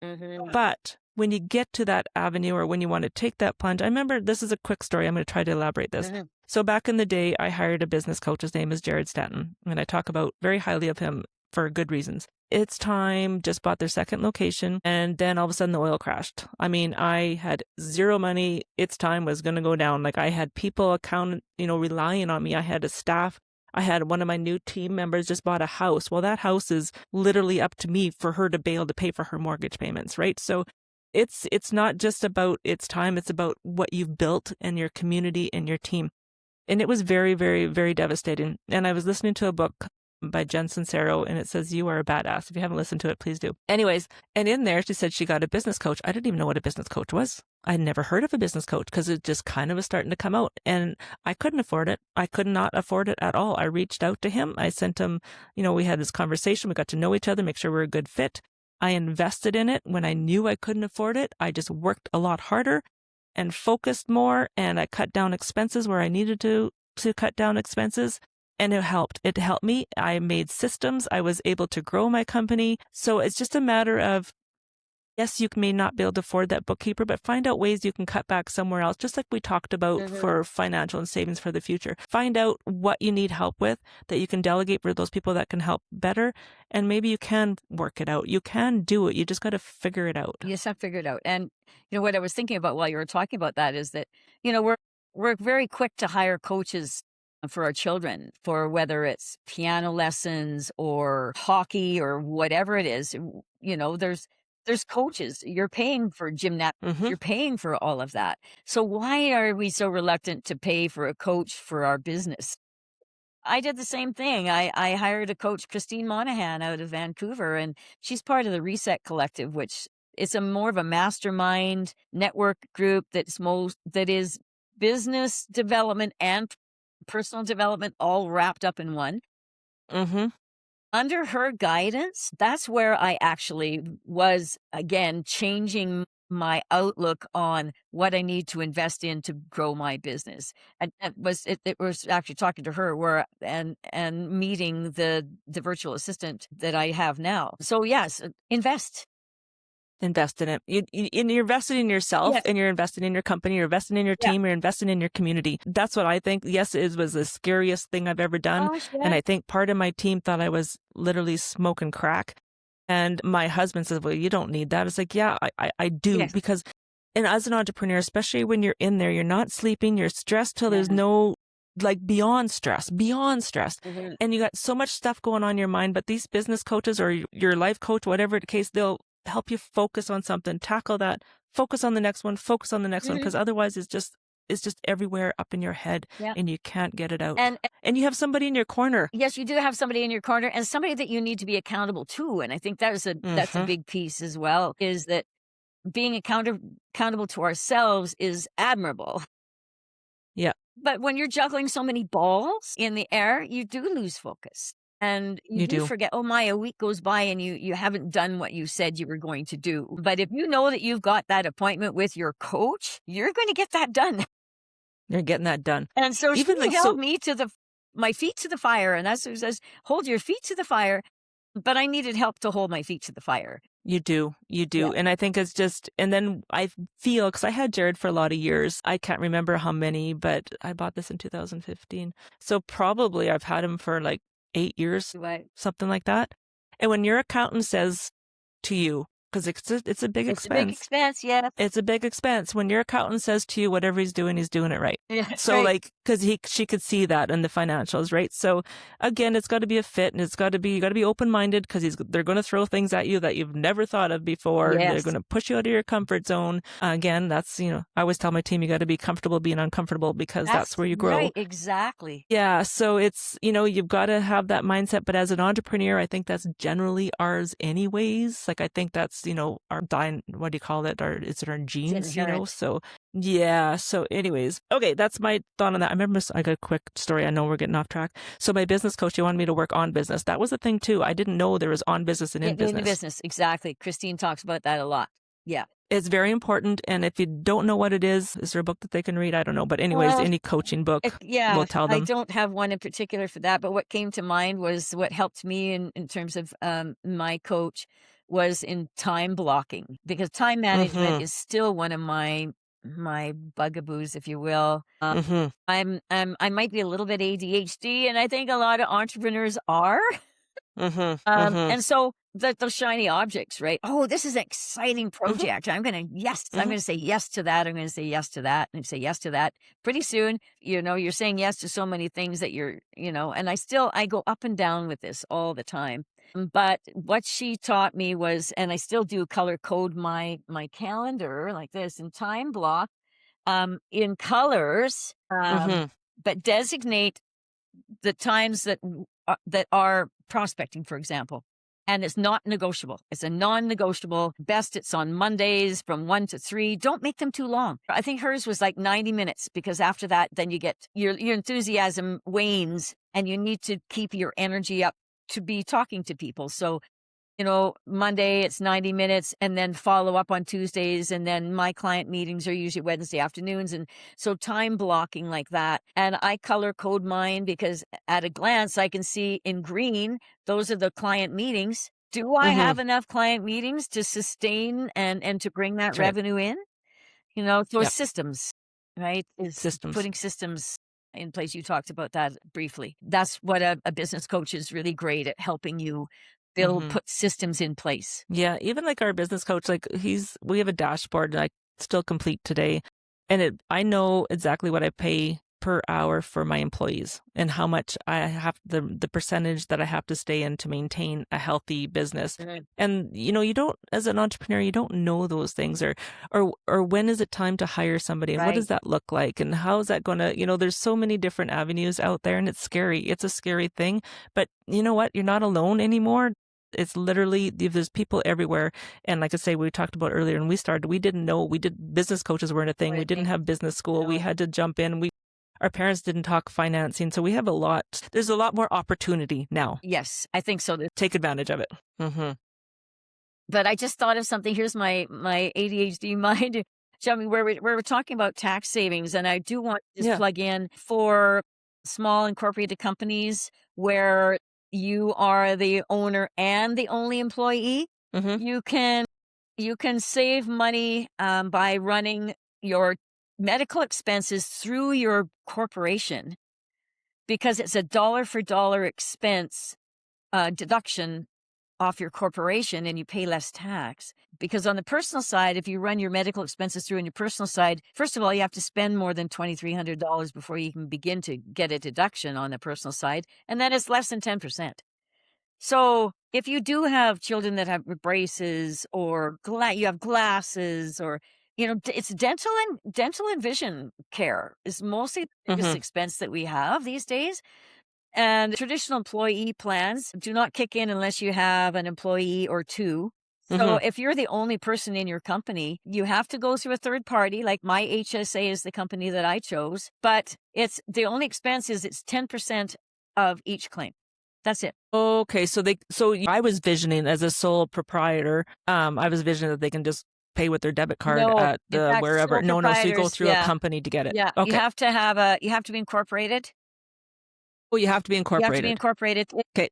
Mm-hmm. But when you get to that avenue or when you want to take that plunge, I remember, this is a quick story. I'm going to try to elaborate this. Mm-hmm. So back in the day, I hired a business coach. His name is Jared Stanton. And I talk about very highly of him for good reasons. It's time, just bought their second location. And then all of a sudden the oil crashed. I mean, I had zero money. It's time was going to go down. Like I had people relying on me. I had a staff. I had one of my new team members just bought a house. Well, that house is literally up to me for her to be able to pay for her mortgage payments, right? So it's not just about its time. It's about what you've built and your community and your team. And it was very, very, very devastating. And I was listening to a book by Jen Sincero, and it says, "You are a badass." If you haven't listened to it, please do. Anyways, and in there, she said she got a business coach. I didn't even know what a business coach was. I had never heard of a business coach because it just kind of was starting to come out, and I couldn't afford it. I could not afford it at all. I reached out to him. I sent him, we had this conversation. We got to know each other, make sure we're a good fit. I invested in it when I knew I couldn't afford it. I just worked a lot harder and focused more, and I cut down expenses where I needed to cut down expenses. And it helped. It helped me. I made systems. I was able to grow my company. So it's just a matter of, yes, you may not be able to afford that bookkeeper, but find out ways you can cut back somewhere else, just like we talked about for financial and savings for the future. Find out what you need help with that you can delegate for those people that can help better. And maybe you can work it out. You can do it. You just got to figure it out. You just have to figure it out. And, what I was thinking about while you were talking about that is that, we're very quick to hire coaches for our children, for whether it's piano lessons or hockey or whatever it is. There's coaches. You're paying for gymnastics. You're paying for all of that. So why are we so reluctant to pay for a coach for our business? I did the same thing. I hired a coach, Christine Monahan, out of Vancouver, and she's part of the Reset Collective, which it's more of a mastermind network group that is business development and personal development all wrapped up in one. Under her guidance, that's where I actually was, again, changing my outlook on what I need to invest in to grow my business. And it was actually talking to her and meeting the virtual assistant that I have now. So yes, invest in it. You're invested in yourself, and you're invested in your company, you're invested in your team, you're invested in your community. That's what I think. Yes, it was the scariest thing I've ever done. And I think part of my team thought I was literally smoking crack. And my husband says, "Well, you don't need that." It's like, yeah, I do. Because, and as an entrepreneur, especially when you're in there, you're not sleeping, you're stressed till there's no, beyond stress. And you got so much stuff going on in your mind, but these business coaches or your life coach, whatever the case, they'll help you focus on something, tackle that, focus on the next one, one, because otherwise it's just everywhere up in your head and you can't get it out. And you have somebody in your corner. Yes, you do have somebody in your corner and somebody that you need to be accountable to. And I think that's a big piece as well, is that being accountable to ourselves is admirable. Yeah. But when you're juggling so many balls in the air, you do lose focus. And you do forget, a week goes by and you haven't done what you said you were going to do. But if you know that you've got that appointment with your coach, you're going to get that done. You're getting that done. And so she held me to my feet to the fire. And that's what it says, hold your feet to the fire. But I needed help to hold my feet to the fire. You do. Yeah. And I think it's just, and then I feel, because I had Jared for a lot of years, I can't remember how many, but I bought this in 2015. So probably I've had him for 8 years, something like that. And when your accountant says to you, because it's a big expense. It's a big expense, yeah. It's a big expense. When your accountant says to you, whatever he's doing it right. Yeah, so because she could see that in the financials, right? So again, it's got to be a fit, and you got to be open-minded, because they're going to throw things at you that you've never thought of before. Yes. They're going to push you out of your comfort zone. Again, that's, I always tell my team, you got to be comfortable being uncomfortable, because that's where you grow. Right, exactly. Yeah. So it's, you've got to have that mindset. But as an entrepreneur, I think that's generally ours anyways. I think that's, our what do you call it? Is it our genes, So yeah. So anyways, okay, that's my thought on that. I got a quick story. I know we're getting off track. So my business coach, he wanted me to work on business. That was the thing too. I didn't know there was on business and in business. In business, exactly. Christine talks about that a lot. Yeah. It's very important. And if you don't know what it is there a book that they can read? I don't know. But anyways, Well, any coaching book will tell I them. don't have one in particular for that, but what came to mind was what helped me in terms of my coach was in time blocking, because time management Mm-hmm. is still one of my bugaboos, if you will. Mm-hmm. I might be a little bit ADHD, and I think a lot of entrepreneurs are. Mm-hmm. Mm-hmm. And so those shiny objects, right? Oh, this is an exciting Mm-hmm. project. I'm Mm-hmm. going to say yes to that. I'm going to say yes to that and say yes to that. Pretty soon, you're saying yes to so many things that and I go up and down with this all the time. But what she taught me was, and I still do color code my calendar like this in time block, in colors, Mm-hmm. but designate the times that are prospecting, for example. And it's not negotiable. It's a non-negotiable. Best it's on Mondays from 1 to 3. Don't make them too long. I think hers was like 90 minutes, because after that, then you get your enthusiasm wanes and you need to keep your energy up to be talking to people. So Monday it's 90 minutes, and then follow up on Tuesdays. And then my client meetings are usually Wednesday afternoons. And so time blocking like that. And I color code mine because at a glance, I can see in green, those are the client meetings. Do I Mm-hmm. have enough client meetings to sustain and to bring that That's right. revenue in? So it's Yep. systems, right? Is Systems. putting systems in place. You talked about that briefly. That's what a business coach is really great at, helping you Mm-hmm. put systems in place. Yeah, even like our business coach, like we have a dashboard that I still complete today, and I know exactly what I pay per hour for my employees and how much I have the percentage that I have to stay in to maintain a healthy business. Mhm. And you don't, as an entrepreneur, you don't know those things, or when is it time to hire somebody, and what does Right. that look like, and how is that going to, there's so many different avenues out there, and it's scary. It's a scary thing, but you know what? You're not alone anymore. It's literally, there's people everywhere. And like I say, we talked about earlier, and we didn't know, business coaches weren't a thing. We didn't have business school. We No. had to jump in. Our parents didn't talk financing. So there's a lot more opportunity now. Yes, I think so. Take advantage of it. Mm-hmm. But I just thought of something. Here's my ADHD mind. Show me where we're talking about tax savings, and I do want to just Yeah. plug in for small incorporated companies where you are the owner and the only employee. Mm-hmm. You can save money by running your medical expenses through your corporation, because it's a dollar for dollar expense deduction off your corporation, and you pay less tax. Because on the personal side, if you run your medical expenses through on your personal side, first of all, you have to spend more than $2,300 before you can begin to get a deduction on the personal side. And then it's less than 10%. So if you do have children that have braces, or you have glasses, or it's dental and vision care is mostly the biggest Mm-hmm. expense that we have these days. And traditional employee plans do not kick in unless you have an employee or two. So Mm-hmm. if you're the only person in your company, you have to go through a third party. Like my HSA is the company that I chose, but it's the only expense is it's 10% of each claim. That's it. Okay. So I was visioning as a sole proprietor. I was visioning that they can just pay with their debit card No, at in the fact, wherever. sole No, no. So you go proprietors, through a company to get it. yeah, Okay. you have to be incorporated. Oh, you have to be You have to be incorporated. incorporated. Okay.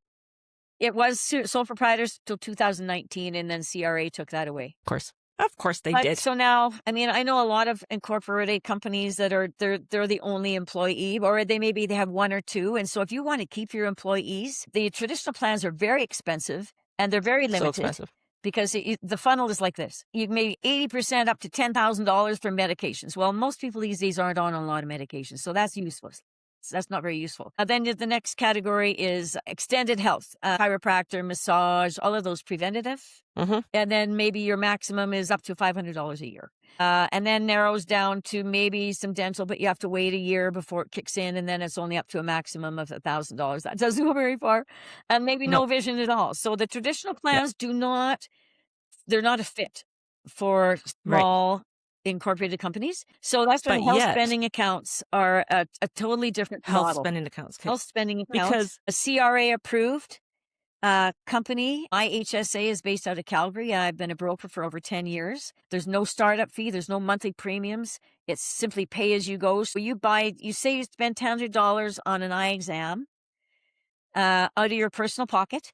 It was sole proprietors till 2019, and then CRA took that away. Of course they But did. so now, I mean, I know a lot of incorporated companies that they're the only employee, or they have one or two. And so if you want to keep your employees, the traditional plans are very expensive and they're very So limited, expensive. because the funnel is like this. You maybe 80% up to $10,000 for medications. Well, most people these days aren't on a lot of medications, so that's useless. So that's not very useful. Then the next category is extended health, chiropractor, massage, all of those preventative. Mm-hmm. And then maybe your maximum is up to $500 a year. And then narrows down to maybe some dental, but you have to wait a year before it kicks in. And then it's only up to a maximum of $1,000. That doesn't go very far. And maybe no vision at all. So the traditional Yeah. plans they're not a fit for Right. small incorporated companies. So that's when But health yet, spending accounts are a totally different health model. spending accounts. Okay. Health spending accounts, Because a CRA approved, company. My HSA is based out of Calgary. I've been a broker for over 10 years. There's no startup fee. There's no monthly premiums. It's simply pay as you go. So you say you spend $10 on an eye exam out of your personal pocket,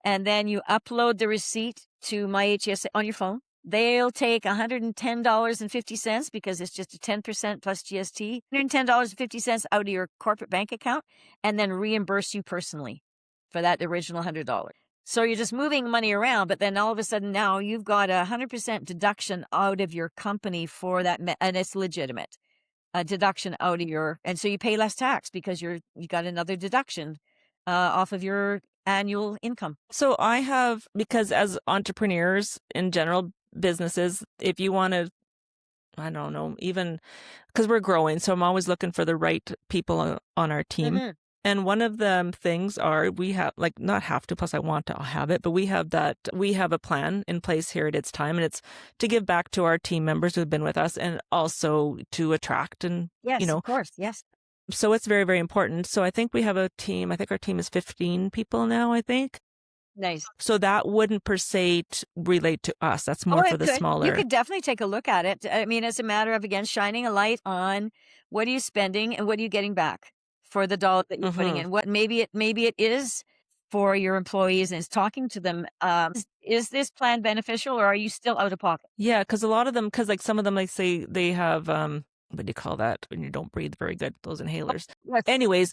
and then you upload the receipt to my HSA on your phone. They'll take $110.50 because it's just a 10% plus GST, $110.50 out of your corporate bank account, and then reimburse you personally for that original $100. So you're just moving money around, but then all of a sudden now you've got 100% deduction out of your company for that, and it's legitimate. A deduction out of and so you pay less tax because you got another deduction off of your annual income. So because as entrepreneurs in general, businesses, if you want to, I don't know, even because we're growing, so I'm always looking for the right people on our team. Mm-hmm. And one of the things we have, like, not have to, plus I want to have it, but we have a plan in place here at It's Time, and it's to give back to our team members who've been with us, and also to attract and, yes, of course, yes. So it's very, very important. So I think we have a team. I think our team is 15 people now, I think. Nice. So that wouldn't per se relate to us. That's more for the smaller. You could definitely take a look at it. I mean, it's a matter of, again, shining a light on what are you spending and what are you getting back for the dollar that you're putting in. What maybe it is for your employees, and it's talking to them. Is this plan beneficial, or are you still out of pocket? Yeah, because a lot of them, because like some of them, like say they have what do you call that when you don't breathe very good? Those inhalers. Yes. Anyways,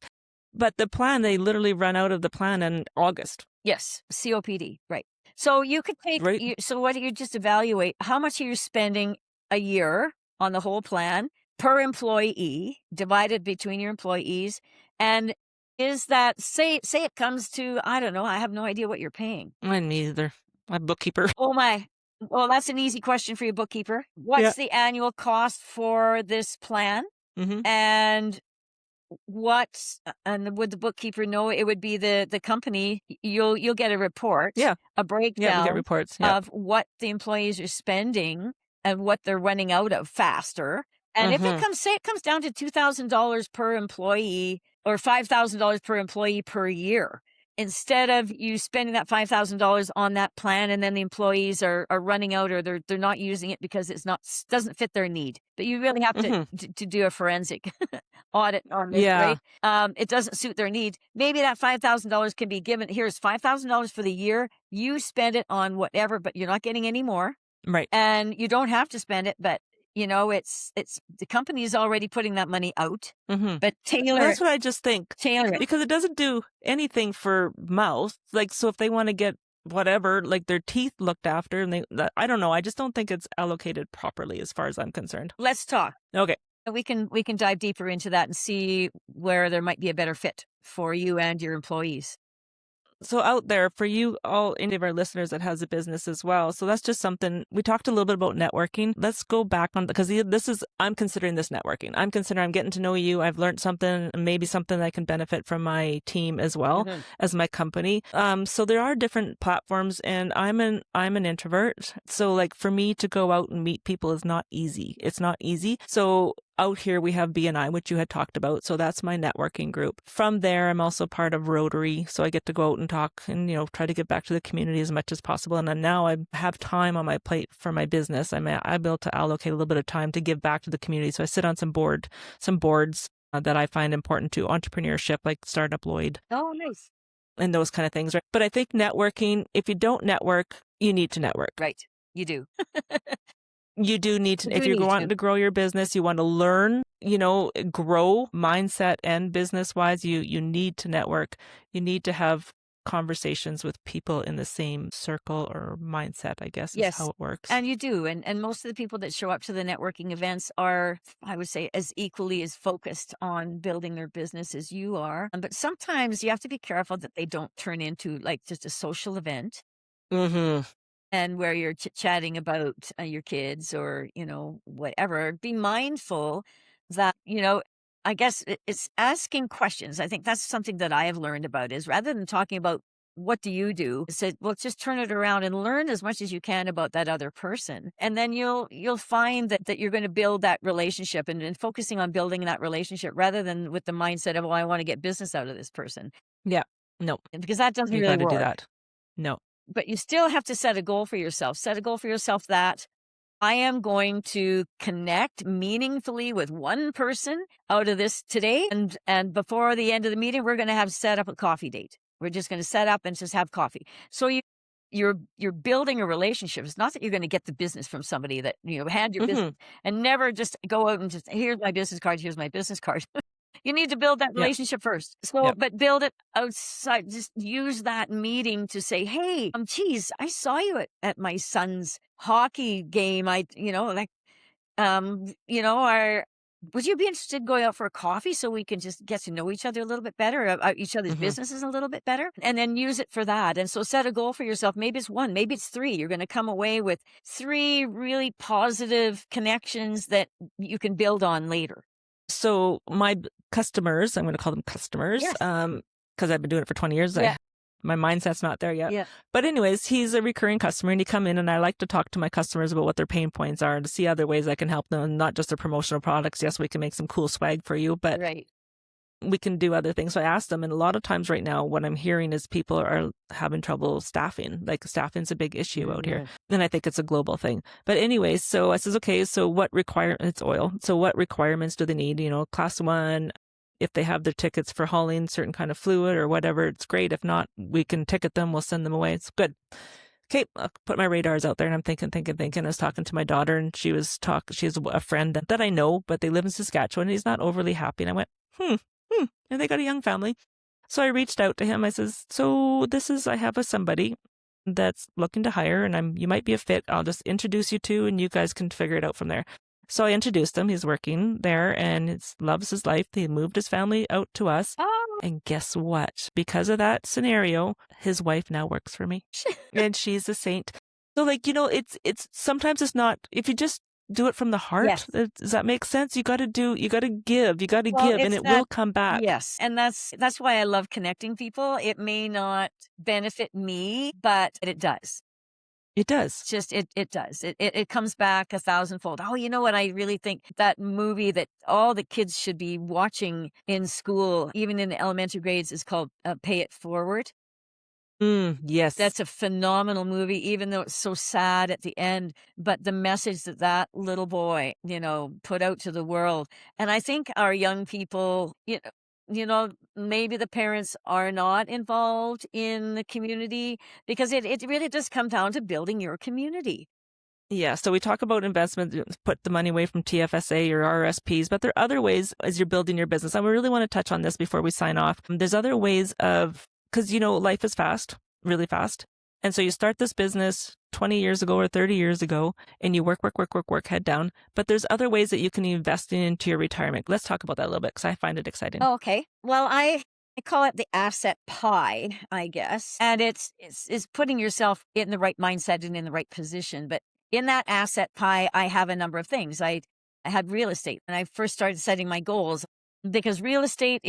but the plan, they literally run out of the plan in August. Yes, COPD, right. So you could take, so what do you just evaluate? How much are you spending a year on the whole plan per employee, divided between your employees? And is that, say it comes to, I don't know, I have no idea what you're paying. Me neither. I'm a bookkeeper. Oh my. Well, that's an easy question for your bookkeeper. What's the annual cost for this plan? Mm-hmm. And would the bookkeeper know? It would be the company. You'll get a report, a breakdown, we get reports of what the employees are spending and what they're running out of faster. And if it comes down to $2,000 per employee or $5,000 per employee per year, instead of you spending that $5,000 on that plan, and then the employees are running out, or they're not using it because doesn't fit their need. But you really have to do a forensic audit on this, right? It doesn't suit their need. Maybe that $5,000 can be given. Here's $5,000 for the year. You spend it on whatever, but you're not getting any more. Right. And you don't have to spend it, but it's the company is already putting that money out, but tailor. That's what I just think. Tailor it. Because it doesn't do anything for mouth. Like, so if they want to get whatever, like their teeth looked after, and I don't know. I just don't think it's allocated properly as far as I'm concerned. Let's talk. Okay. We can dive deeper into that and see where there might be a better fit for you and your employees. So out there for you all, any of our listeners that has a business as well. So that's just something we talked a little bit about networking. Let's go back on, because I'm considering this networking. I'm getting to know you. I've learned something, maybe something that I can benefit from my team as well as my company. So there are different platforms, and I'm an introvert. So like for me to go out and meet people is not easy. It's not easy. So out here we have BNI, which you had talked about. So that's my networking group. From there, I'm also part of Rotary. So I get to go out and talk and, try to give back to the community as much as possible. And then now I have time on my plate for my business. I'm able to allocate a little bit of time to give back to the community. So I sit on some boards that I find important to entrepreneurship, like Startup Lloyd. Oh, nice. And those kind of things, right? But I think networking, if you don't network, you need to network. Right. You do. You do need to, if you're wanting to grow your business, you want to learn, grow mindset and business wise, you need to network. You need to have conversations with people in the same circle or mindset, I guess, is how it works. And you do. And most of the people that show up to the networking events are, I would say, as equally as focused on building their business as you are. But sometimes you have to be careful that they don't turn into like just a social event. Mm-hmm. And where you're chatting about your kids or, whatever. Be mindful that, I guess it's asking questions. I think that's something that I have learned about, is rather than talking about what do you do, say, well, just turn it around and learn as much as you can about that other person. And then you'll find that you're going to build that relationship and focusing on building that relationship rather than with the mindset of, well, I want to get business out of this person. Yeah. No. Because that doesn't you really got to work. do that. No. But you still have to set a goal for yourself. Set a goal for yourself that I am going to connect meaningfully with one person out of this today. And before the end of the meeting, we're going to have set up a coffee date. We're just going to set up and just have coffee. So you're building a relationship. It's not that you're going to get the business from somebody that, hand your business and never just go out and just, here's my business card. Here's my business card. You need to build that Yeah. relationship first. So, Yep. but build it outside. Just use that meeting to say, hey, geez, I saw you at my son's hockey game. Would you be interested in going out for a coffee so we can just get to know each other a little bit better, about each other's businesses a little bit better, and then use it for that? And so set a goal for yourself. Maybe it's 1, maybe it's 3. You're going to come away with 3 really positive connections that you can build on later. So my customers, I'm going to call them customers, Yes. because I've been doing it for 20 years. Yeah. My mindset's not there yet. Yeah. But anyways, he's a recurring customer, and he come in, and I like to talk to my customers about what their pain points are and to see other ways I can help them, not just their promotional products. Yes, we can make some cool swag for you, but Right. we can do other things. So I asked them, and a lot of times right now, what I'm hearing is people are having trouble staffing. Like staffing's a big issue out here. And I think it's a global thing. But anyways, so I says, okay, so it's oil. So what requirements do they need? Class 1, if they have their tickets for hauling certain kind of fluid or whatever, it's great. If not, we can ticket them. We'll send them away. It's good. Okay, I'll put my radars out there, and I'm thinking. I was talking to my daughter, and she has a friend that I know, but they live in Saskatchewan, and he's not overly happy. And I went, and they got a young family. So I reached out to him. I says, so I have somebody that's looking to hire, and you might be a fit. I'll just introduce you to, and you guys can figure it out from there. So I introduced him. He's working there and loves his life. He moved his family out to us. Oh. And guess what? Because of that scenario, his wife now works for me. And she's a saint. So it's sometimes it's not, if you just do it from the heart. Yes. Does that make sense? You got to give, and it will come back. Yes. And that's why I love connecting people. It may not benefit me, but it does. It does. It does. It comes back 1,000-fold. Oh, you know what? I really think that movie that all the kids should be watching in school, even in the elementary grades, is called Pay It Forward. Yes. That's a phenomenal movie, even though it's so sad at the end, but the message that little boy, put out to the world. And I think our young people, maybe the parents are not involved in the community, because it really does come down to building your community. Yeah, so we talk about investment, put the money away from TFSA or RRSPs, but there are other ways as you're building your business. And we really want to touch on this before we sign off. There's other ways because life is fast, really fast. And so you start this business 20 years ago or 30 years ago, and you work, head down. But there's other ways that you can invest into your retirement. Let's talk about that a little bit, because I find it exciting. Oh, okay. Well, I call it the asset pie, I guess. And it's putting yourself in the right mindset and in the right position. But in that asset pie, I have a number of things. I had real estate, and I first started setting my goals, because real estate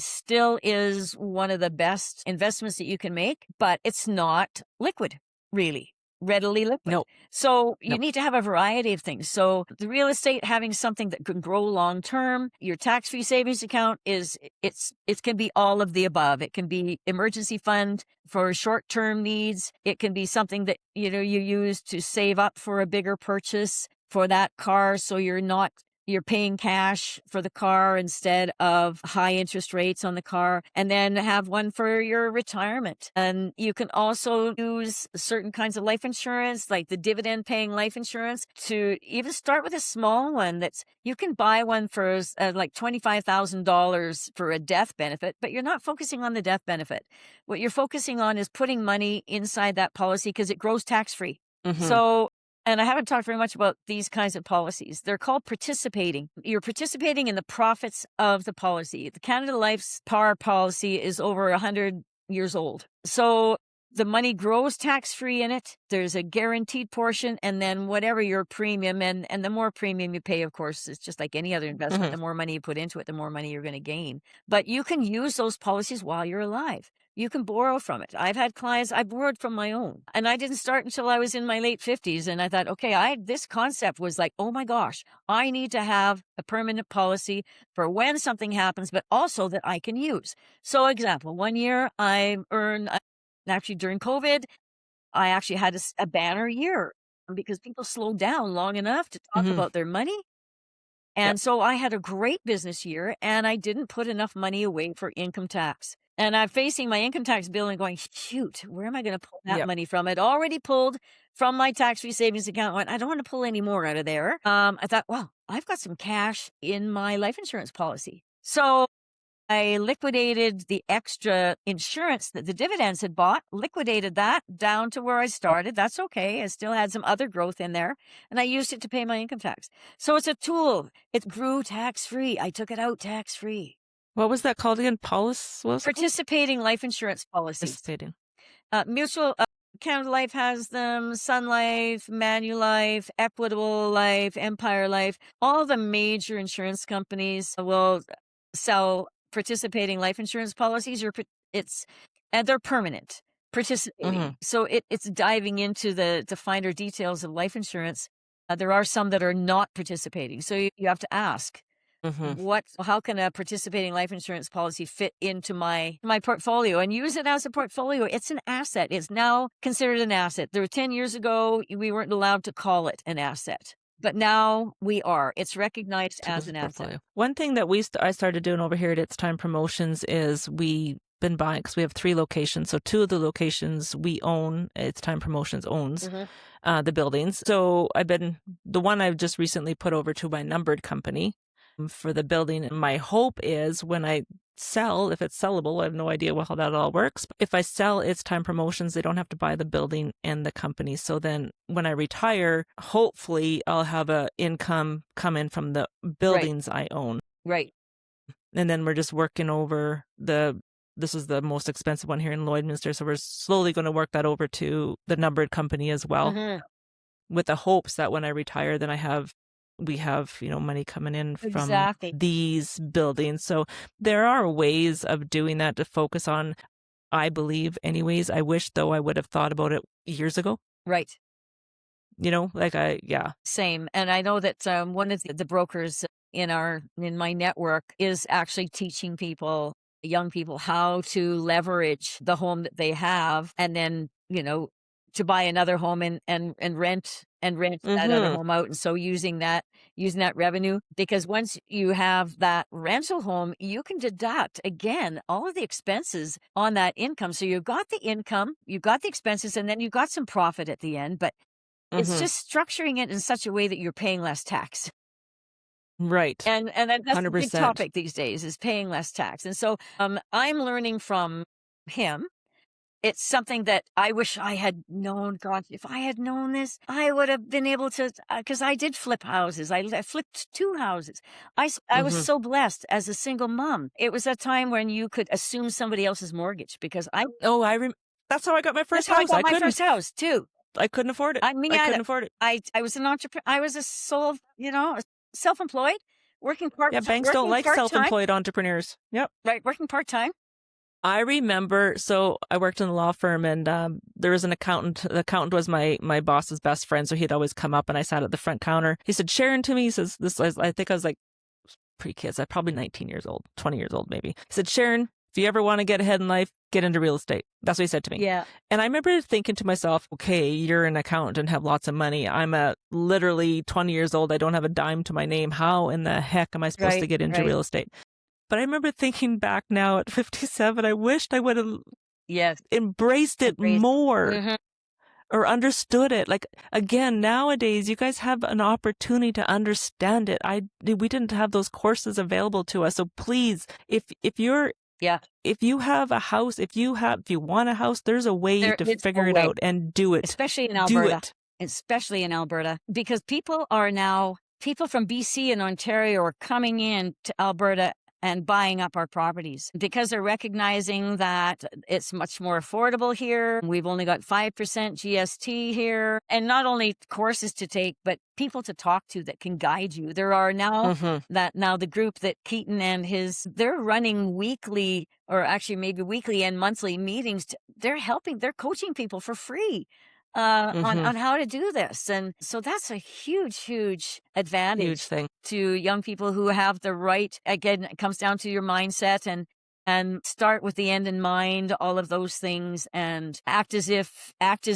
still is one of the best investments that you can make, but it's not liquid, really. Readily liquid. No. So you need to have a variety of things. So the real estate, having something that can grow long term. Your tax-free savings account it can be all of the above. It can be emergency fund for short-term needs. It can be something that you use to save up for a bigger purchase for that car, so you're paying cash for the car instead of high interest rates on the car, and then have one for your retirement. And you can also use certain kinds of life insurance, like the dividend paying life insurance, to even start with a small one you can buy one for like $25,000 for a death benefit, but you're not focusing on the death benefit. What you're focusing on is putting money inside that policy, because it grows tax-free. So, and I haven't talked very much about these kinds of policies. They're called participating. You're participating in the profits of the policy. The Canada Life's PAR policy is over 100 years old. So the money grows tax-free in it. There's a guaranteed portion, and then whatever your premium, and the more premium you pay, of course, it's just like any other investment. The more money you put into it, the more money you're going to gain. But you can use those policies while you're alive. You can borrow from it. I've had clients, I borrowed from my own, and I didn't start until I was in my late 50s. And I thought, okay, this concept was like, oh my gosh, I need to have a permanent policy for when something happens, but also that I can use. So example, one year I earned actually during COVID, I actually had a banner year because people slowed down long enough to talk about their money. And so I had a great business year, and I didn't put enough money away for income tax. And I'm facing my income tax bill and going, shoot, where am I going to pull that money from? I'd already pulled from my tax-free savings account. I don't want to pull any more out of there. I thought, well, I've got some cash in my life insurance policy. So I liquidated the extra insurance that the dividends had bought, liquidated that down to where I started. That's okay. I still had some other growth in there, and I used it to pay my income tax. So it's a tool. It grew tax-free. I took it out tax-free. What was that called again? Participating life insurance policies. Participating. Mutual Canada Life has them, Sun Life, Manulife, Equitable Life, Empire Life. All the major insurance companies will sell participating life insurance policies. And they're permanent, participating. So it's diving into the finer details of life insurance. There are some that are not participating. So you have to ask, how can a participating life insurance policy fit into my portfolio and use it as a portfolio? It's an asset. It's now considered an asset. 10 years ago, we weren't allowed to call it an asset. But now we are. It's recognized as an asset. One thing that I started doing over here at It's Time Promotions is we've been buying, because we have 3 locations. So 2 of the locations we own, It's Time Promotions owns the buildings. So the one I've just recently put over to my numbered company for the building. And my hope is when I sell, if it's sellable, I have no idea how that all works. If I sell It's Time Promotions, they don't have to buy the building and the company. So then when I retire, hopefully I'll have a income come in from the buildings I own. Right. And then we're just working over this is the most expensive one here in Lloydminster. So we're slowly going to work that over to the numbered company as well, with the hopes that when I retire, then we have, money coming in from these buildings. So there are ways of doing that to focus on, I believe anyways. I wish though I would have thought about it years ago. Right. Same. And I know that one of the brokers in my network is actually teaching young people how to leverage the home that they have, and then, to buy another home and rent that other home out. And so using that revenue, because once you have that rental home, you can deduct again all of the expenses on that income. So you've got the income, you've got the expenses, and then you've got some profit at the end. But it's just structuring it in such a way that you're paying less tax. Right. And that's 100%. a big topic these days, is paying less tax. And so I'm learning from him. It's something that I wish I had known. God, if I had known this, I would have been able to, because I did flip houses. I flipped 2 houses. I was so blessed as a single mom. It was a time when you could assume somebody else's mortgage, because that's how I got my first house. I got my first house too. I couldn't afford it. I couldn't afford it. I was an entrepreneur. I was a self-employed, working part-time. Yeah, banks don't like self-employed entrepreneurs. Yep. Right, working part-time. I remember, so I worked in a law firm, and there was an accountant. The accountant was my boss's best friend, so he'd always come up, and I sat at the front counter. He said, Sharon, to me, he says, I think I was like pre-kids. I'm probably 19 years old, 20 years old maybe. He said, Sharon, if you ever want to get ahead in life, get into real estate. That's what he said to me. Yeah. And I remember thinking to myself, okay, you're an accountant and have lots of money. I'm literally 20 years old. I don't have a dime to my name. How in the heck am I supposed to get into real estate? But I remember thinking back now at 57, I wished I would have embraced it more or understood it. Like, again, nowadays, you guys have an opportunity to understand it. We didn't have those courses available to us. So please, if you have a house, if you want a house, there's a way to figure it out and do it. Especially in Alberta. Because people from BC and Ontario are coming in to Alberta and buying up our properties because they're recognizing that it's much more affordable here. We've only got 5% GST here, and not only courses to take, but people to talk to that can guide you. There are now the group that Keaton and they're running weekly, or actually maybe weekly and monthly meetings. They're coaching people for free on how to do this. And so that's a huge advantage thing to young people who have the right, again, it comes down to your mindset and and start with the end in mind, all of those things, and act as if. That's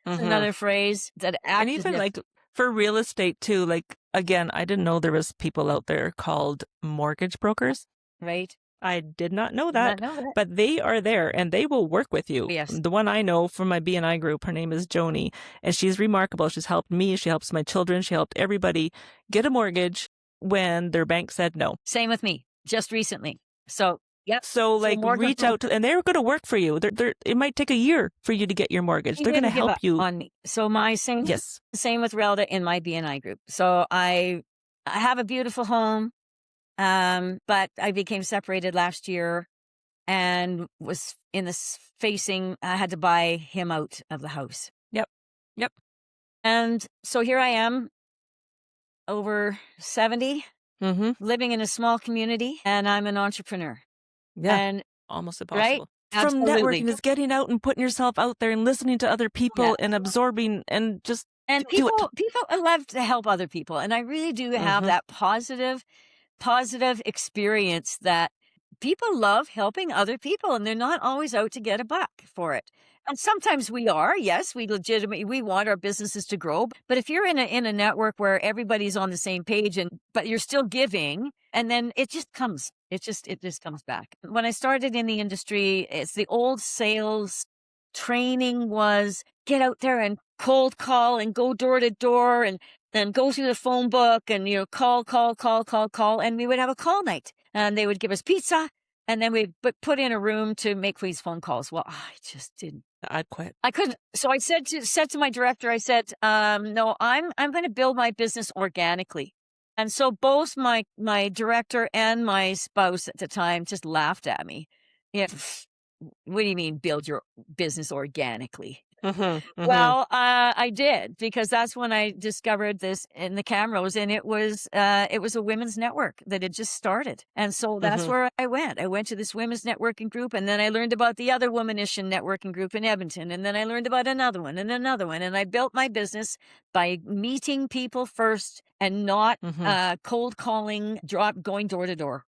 another phrase, that And act as even if, like for real estate too, like again, I didn't know there was people out there called mortgage brokers. right? I did not know Did not that, know that. but they are there and they will work with you. Yes. The one I know from my BNI group, her name is Joni, and she's remarkable. She's helped me. She helps my children. She helped everybody get a mortgage when their bank said no. Same with me, just recently. So, yep. So like reach out to, and they're going to work for you. It might take a year for you to get your mortgage. They're going to help you on me. So my same Yes. with Relda in my BNI group. So I have a beautiful home, but I became separated last year and was in this I had to buy him out of the house. Yep. And so here I am, over 70, living in a small community, and I'm an entrepreneur. Yeah. And almost impossible. Right? From Absolutely. networking is getting out and putting yourself out there and listening to other people and absorbing and just And do people it. love to help other people. And I really do have that positive experience that people love helping other people, and they're not always out to get a buck for it. And sometimes we are, yes, we want our businesses to grow. But if you're in a network where everybody's on the same page but you're still giving, and then it just comes back. When I started in the industry, it's the old sales training was get out there and cold call and go door to door and go through the phone book and, call. And we would have a call night, and they would give us pizza, and then we'd put in a room to make these phone calls. Well, I just didn't. I'd quit. I couldn't. So I said to my director, I said, no, I'm going to build my business organically. And so both my director and my spouse at the time just laughed at me. What do you mean build your business organically? Well, I did, because that's when I discovered this in the Camrose, and it was a women's network that had just started. And so that's where I went. I went to this women's networking group, and then I learned about the other womanish networking group in Edmonton, and then I learned about another one and another one. And I built my business by meeting people first and not cold calling, going door to door.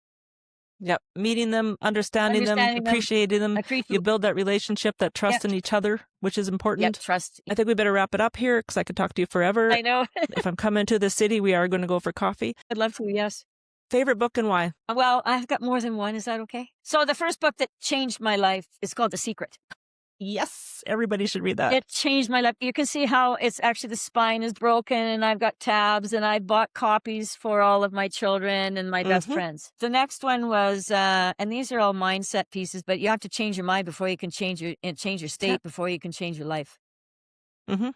Yep. Meeting them, understanding them, appreciating them. You build that relationship, that trust in each other, which is important. Yep, trust. I think we better wrap it up here, because I could talk to you forever. I know. If I'm coming to the city, we are going to go for coffee. I'd love to, yes. Favorite book and why? Well, I've got more than one. Is that okay? So the first book that changed my life is called The Secret. Yes, everybody should read that. It changed my life. You can see how it's actually the spine is broken, and I've got tabs, and I bought copies for all of my children and my best friends. The next one was, and these are all mindset pieces, but you have to change your mind before you can change your state, before you can change your life. Deepak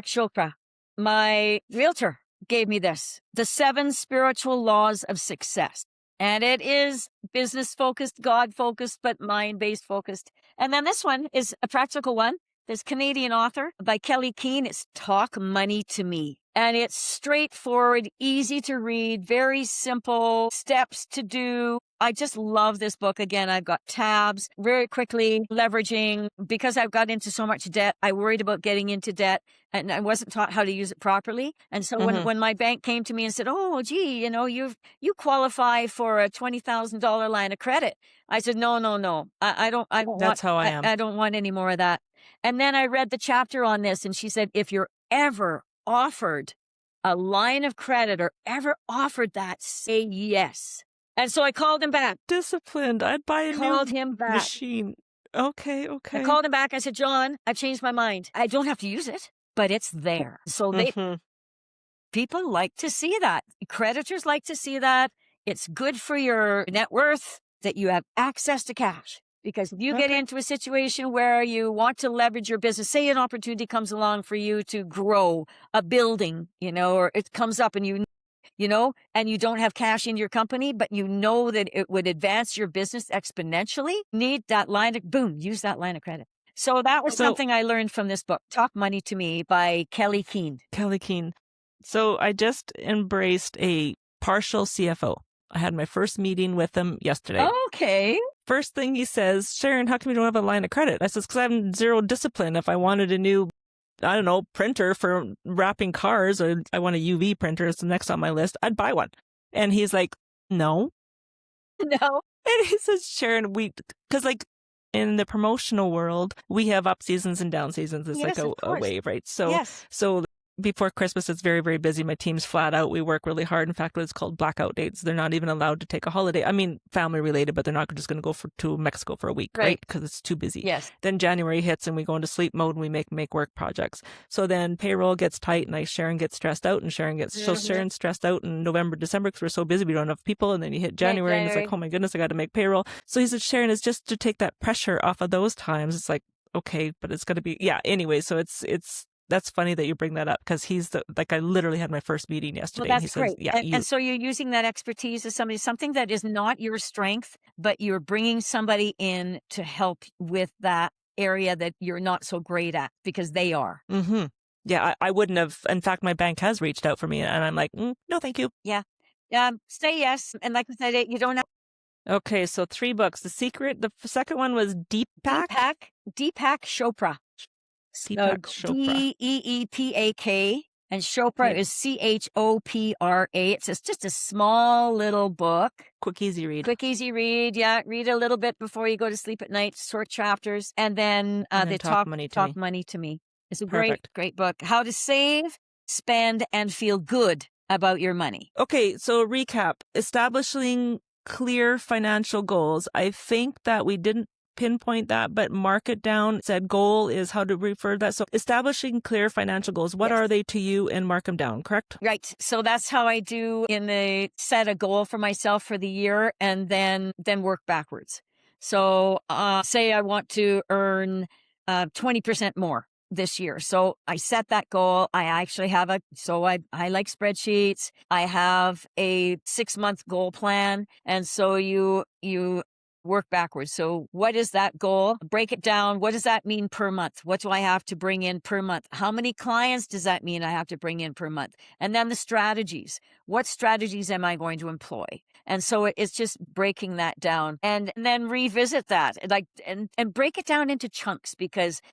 Chopra, my realtor, gave me this, The 7 Spiritual Laws of Success. And it is business focused, God focused, but mind based focused. And then this one is a practical one. This Canadian author by Kelly Keane. It's Talk Money to Me. And it's straightforward, easy to read, very simple steps to do. I just love this book. Again, I've got tabs, very quickly leveraging. Because I've got into so much debt, I worried about getting into debt, and I wasn't taught how to use it properly. And so when my bank came to me and said, oh, gee, you qualify for a $20,000 line of credit. I said, no. I don't That's how I am. I don't want any more of that. And then I read the chapter on this, and she said, if you're ever offered a line of credit or ever offered that, say yes. And so I called him back. Disciplined. I'd buy a new machine. Okay. I called him back. I said, John, I've changed my mind. I don't have to use it, but it's there. So people like to see that. Creditors like to see that. It's good for your net worth that you have access to cash. Because if you get into a situation where you want to leverage your business, say an opportunity comes along for you to grow a building, or it comes up and and you don't have cash in your company, but you know that it would advance your business exponentially, need that use that line of credit. So that was something I learned from this book, Talk Money to Me by Kelly Keane. So I just embraced a partial CFO. I had my first meeting with him yesterday. Okay. First thing he says, Sharon, how come you don't have a line of credit? I says, because I have zero discipline. If I wanted a new, printer for wrapping cars, or I want a UV printer, it's the next on my list, I'd buy one. And he's like, no. And he says, Sharon, because like in the promotional world, we have up seasons and down seasons. It's Yes, like of a course. wave, right? So, Yes. so before Christmas, it's very, very busy. My team's flat out. We work really hard. In fact, it's called blackout dates. They're not even allowed to take a holiday. I mean, family related, but they're not just going to go to Mexico for a week, right? Because it's too busy. Yes. Then January hits and we go into sleep mode and we make work projects. So then payroll gets tight and Sharon gets stressed out and so Sharon's stressed out in November, December because we're so busy we don't have people. And then you hit January and it's like, oh my goodness, I got to make payroll. So he said, Sharon, is just to take that pressure off of those times. It's like, okay, but it's going to be, anyway. So that's funny that you bring that up because I literally had my first meeting yesterday. Well, that's and he great. Says, and so you're using that expertise as something that is not your strength, but you're bringing somebody in to help with that area that you're not so great at because they are. Mm-hmm. Yeah, I wouldn't have. In fact, my bank has reached out for me and I'm like, no, thank you. Yeah. Say yes. And like I said, you don't have. Okay, so 3 books. The second one was Deepak Chopra. Deepak Chopra. Deepak. And Chopra is Chopra. It's just a small little book. Quick, easy read. Yeah. Read a little bit before you go to sleep at night, short chapters. And then they talk money to me. It's a great book. How to save, spend, and feel good about your money. Okay, so recap. Establishing clear financial goals. I think that we didn't pinpoint that, but mark it down. Said goal is how to refer to that. So establishing clear financial goals. What are they to you and mark them down, correct? Right. So that's how I do set a goal for myself for the year and then work backwards. So say I want to earn 20% more this year. So I set that goal. I actually have I like spreadsheets. I have a 6-month goal plan. And so you work backwards. So what is that goal? Break it down. What does that mean per month? What do I have to bring in per month? How many clients does that mean I have to bring in per month? And then the strategies. What strategies am I going to employ? And so it's just breaking that down and then revisit that and break it down into chunks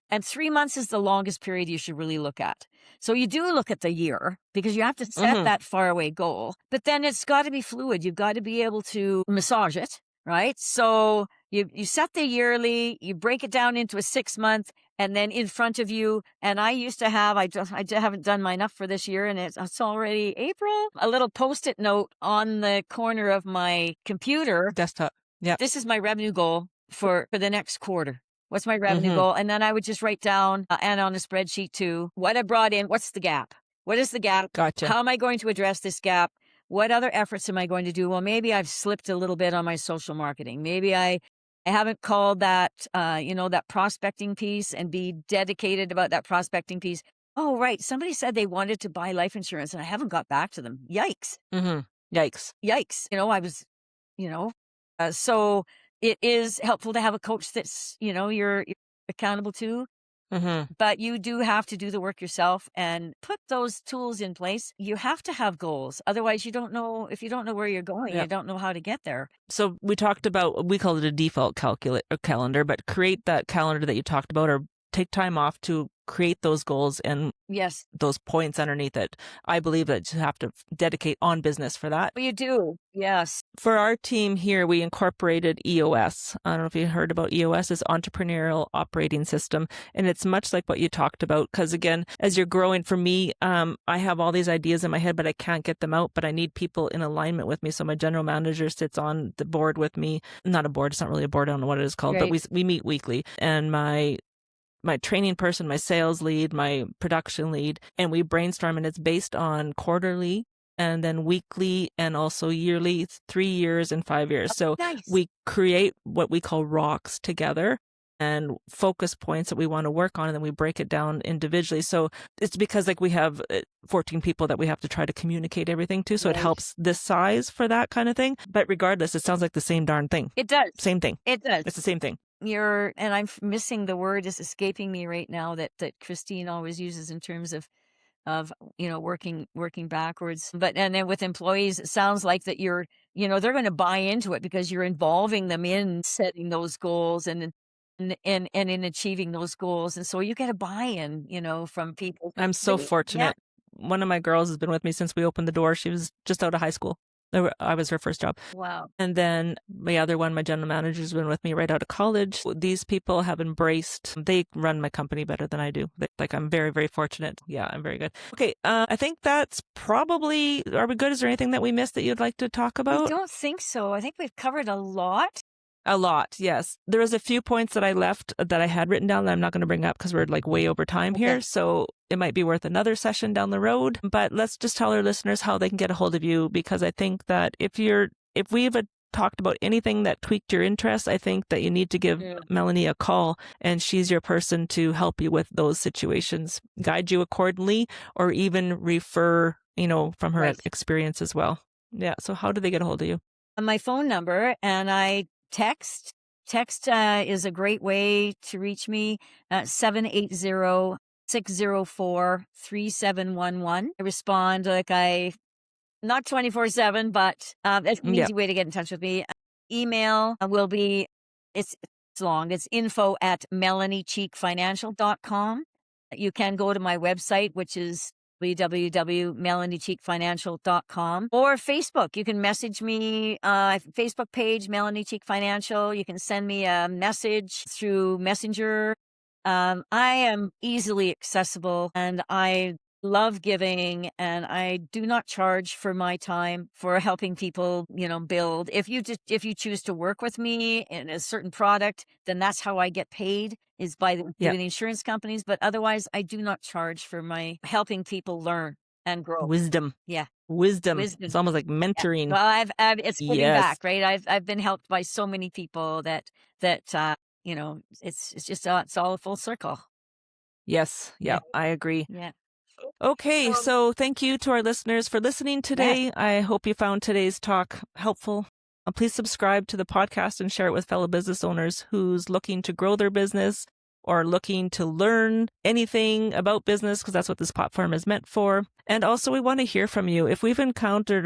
and 3 months is the longest period you should really look at. So you do look at the year because you have to set that faraway goal, but then it's got to be fluid. You've got to be able to massage it. Right. So you set the yearly, you break it down into a 6-month and then in front of you. And I used to have, I haven't done mine up for this year and it's already April, a little Post-it note on the corner of my computer. Desktop. Yeah. This is my revenue goal for the next quarter. What's my revenue goal? And then I would just write down and on a spreadsheet too, what I brought in. What's the gap? What is the gap? Gotcha. How am I going to address this gap? What other efforts am I going to do? Well, maybe I've slipped a little bit on my social marketing. Maybe I haven't called that, that prospecting piece and be dedicated about that prospecting piece. Oh, right. Somebody said they wanted to buy life insurance and I haven't got back to them. Yikes. Yikes. I was, so it is helpful to have a coach that's, you're accountable to. But you do have to do the work yourself and put those tools in place. You have to have goals. Otherwise, if you don't know where you're going, you don't know how to get there. So we talked about, we call it a default calendar, but create that calendar that you talked about or take time off to create those goals and those points underneath it. I believe that you have to dedicate on business for that. Well, you do. Yes. For our team here, we incorporated EOS. I don't know if you heard about EOS. It's Entrepreneurial Operating System. And it's much like what you talked about. Because again, as you're growing, for me, I have all these ideas in my head, but I can't get them out. But I need people in alignment with me. So my general manager sits on the board with me. Not a board. It's not really a board. I don't know what it is called. But we meet weekly. And my training person, my sales lead, my production lead, and we brainstorm, and it's based on quarterly and then weekly and also yearly, 3 years and 5 years. So we create what we call rocks together and focus points that we want to work on, and then we break it down individually. So it's because we have 14 people that we have to try to communicate everything to. So it helps this size for that kind of thing. But regardless, it sounds like the same darn thing. It does. Same thing. It does. It's the same thing. And I'm missing the word is escaping me right now that Christine always uses in terms of working backwards. And then with employees, it sounds like that they're going to buy into it because you're involving them in setting those goals and in achieving those goals. And so you get a buy-in, from people. I'm so fortunate. One of my girls has been with me since we opened the door. She was just out of high school. I was her first job. Wow. And then my other one, my general manager's been with me right out of college. These people have embraced, they run my company better than I do. Like, I'm very, very fortunate. Yeah, I'm very good. Okay. I think that's probably, are we good? Is there anything that we missed that you'd like to talk I about? don't think so. I think we've covered a lot. A lot, yes. There was a few points that I left that I had written down that I'm not going to bring up because we're like way over time here. So it might be worth another session down the road. But let's just tell our listeners how they can get a hold of you, because I think that if we've talked about anything that tweaked your interest, I think that you need to give Melanie a call, and she's your person to help you with those situations, guide you accordingly, or even refer, from her experience as well. Yeah. So how do they get a hold of you? My phone number, and I text. Text is a great way to reach me. 780-604-3711. I respond not 24/7, but that's an easy way to get in touch with me. Email will be, it's long. It's info@melaniecheekfinancial.com. You can go to my website, which is www.melaniecheekfinancial.com, or Facebook. You can message me, Facebook page, Melanie Cheek Financial. You can send me a message through Messenger. I am easily accessible, and I love giving, and I do not charge for my time for helping people, build. If you choose to work with me in a certain product, then that's how I get paid, is by through the insurance companies. But otherwise, I do not charge for my helping people learn and grow. Wisdom. Yeah. Wisdom. It's almost like mentoring. Yeah. Well, it's giving back, right? I've been helped by so many people that it's just, it's all a full circle. Yes. Yeah. I agree. Yeah. Okay, so thank you to our listeners for listening today. I hope you found today's talk helpful. Please subscribe to the podcast and share it with fellow business owners who's looking to grow their business or looking to learn anything about business, because that's what this platform is meant for. And also, we want to hear from you. If you've encountered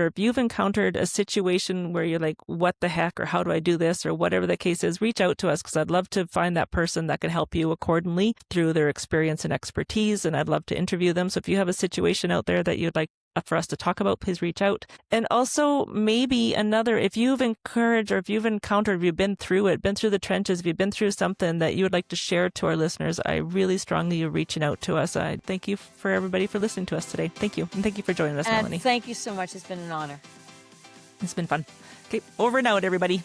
a situation where you're like, what the heck, or how do I do this, or whatever the case is, reach out to us, because I'd love to find that person that can help you accordingly through their experience and expertise. And I'd love to interview them. So if you have a situation out there that you'd like for us to talk about, please reach out. And also, maybe if you've encouraged, or if you've encountered, if you've been through the trenches, if you've been through something that you would like to share to our listeners, I really strongly you reaching out to us. I thank you for everybody for listening to us today. Thank you. And thank you for joining us, Melanie. Thank you so much. It's been an honor. It's been fun. Okay, over and out, everybody.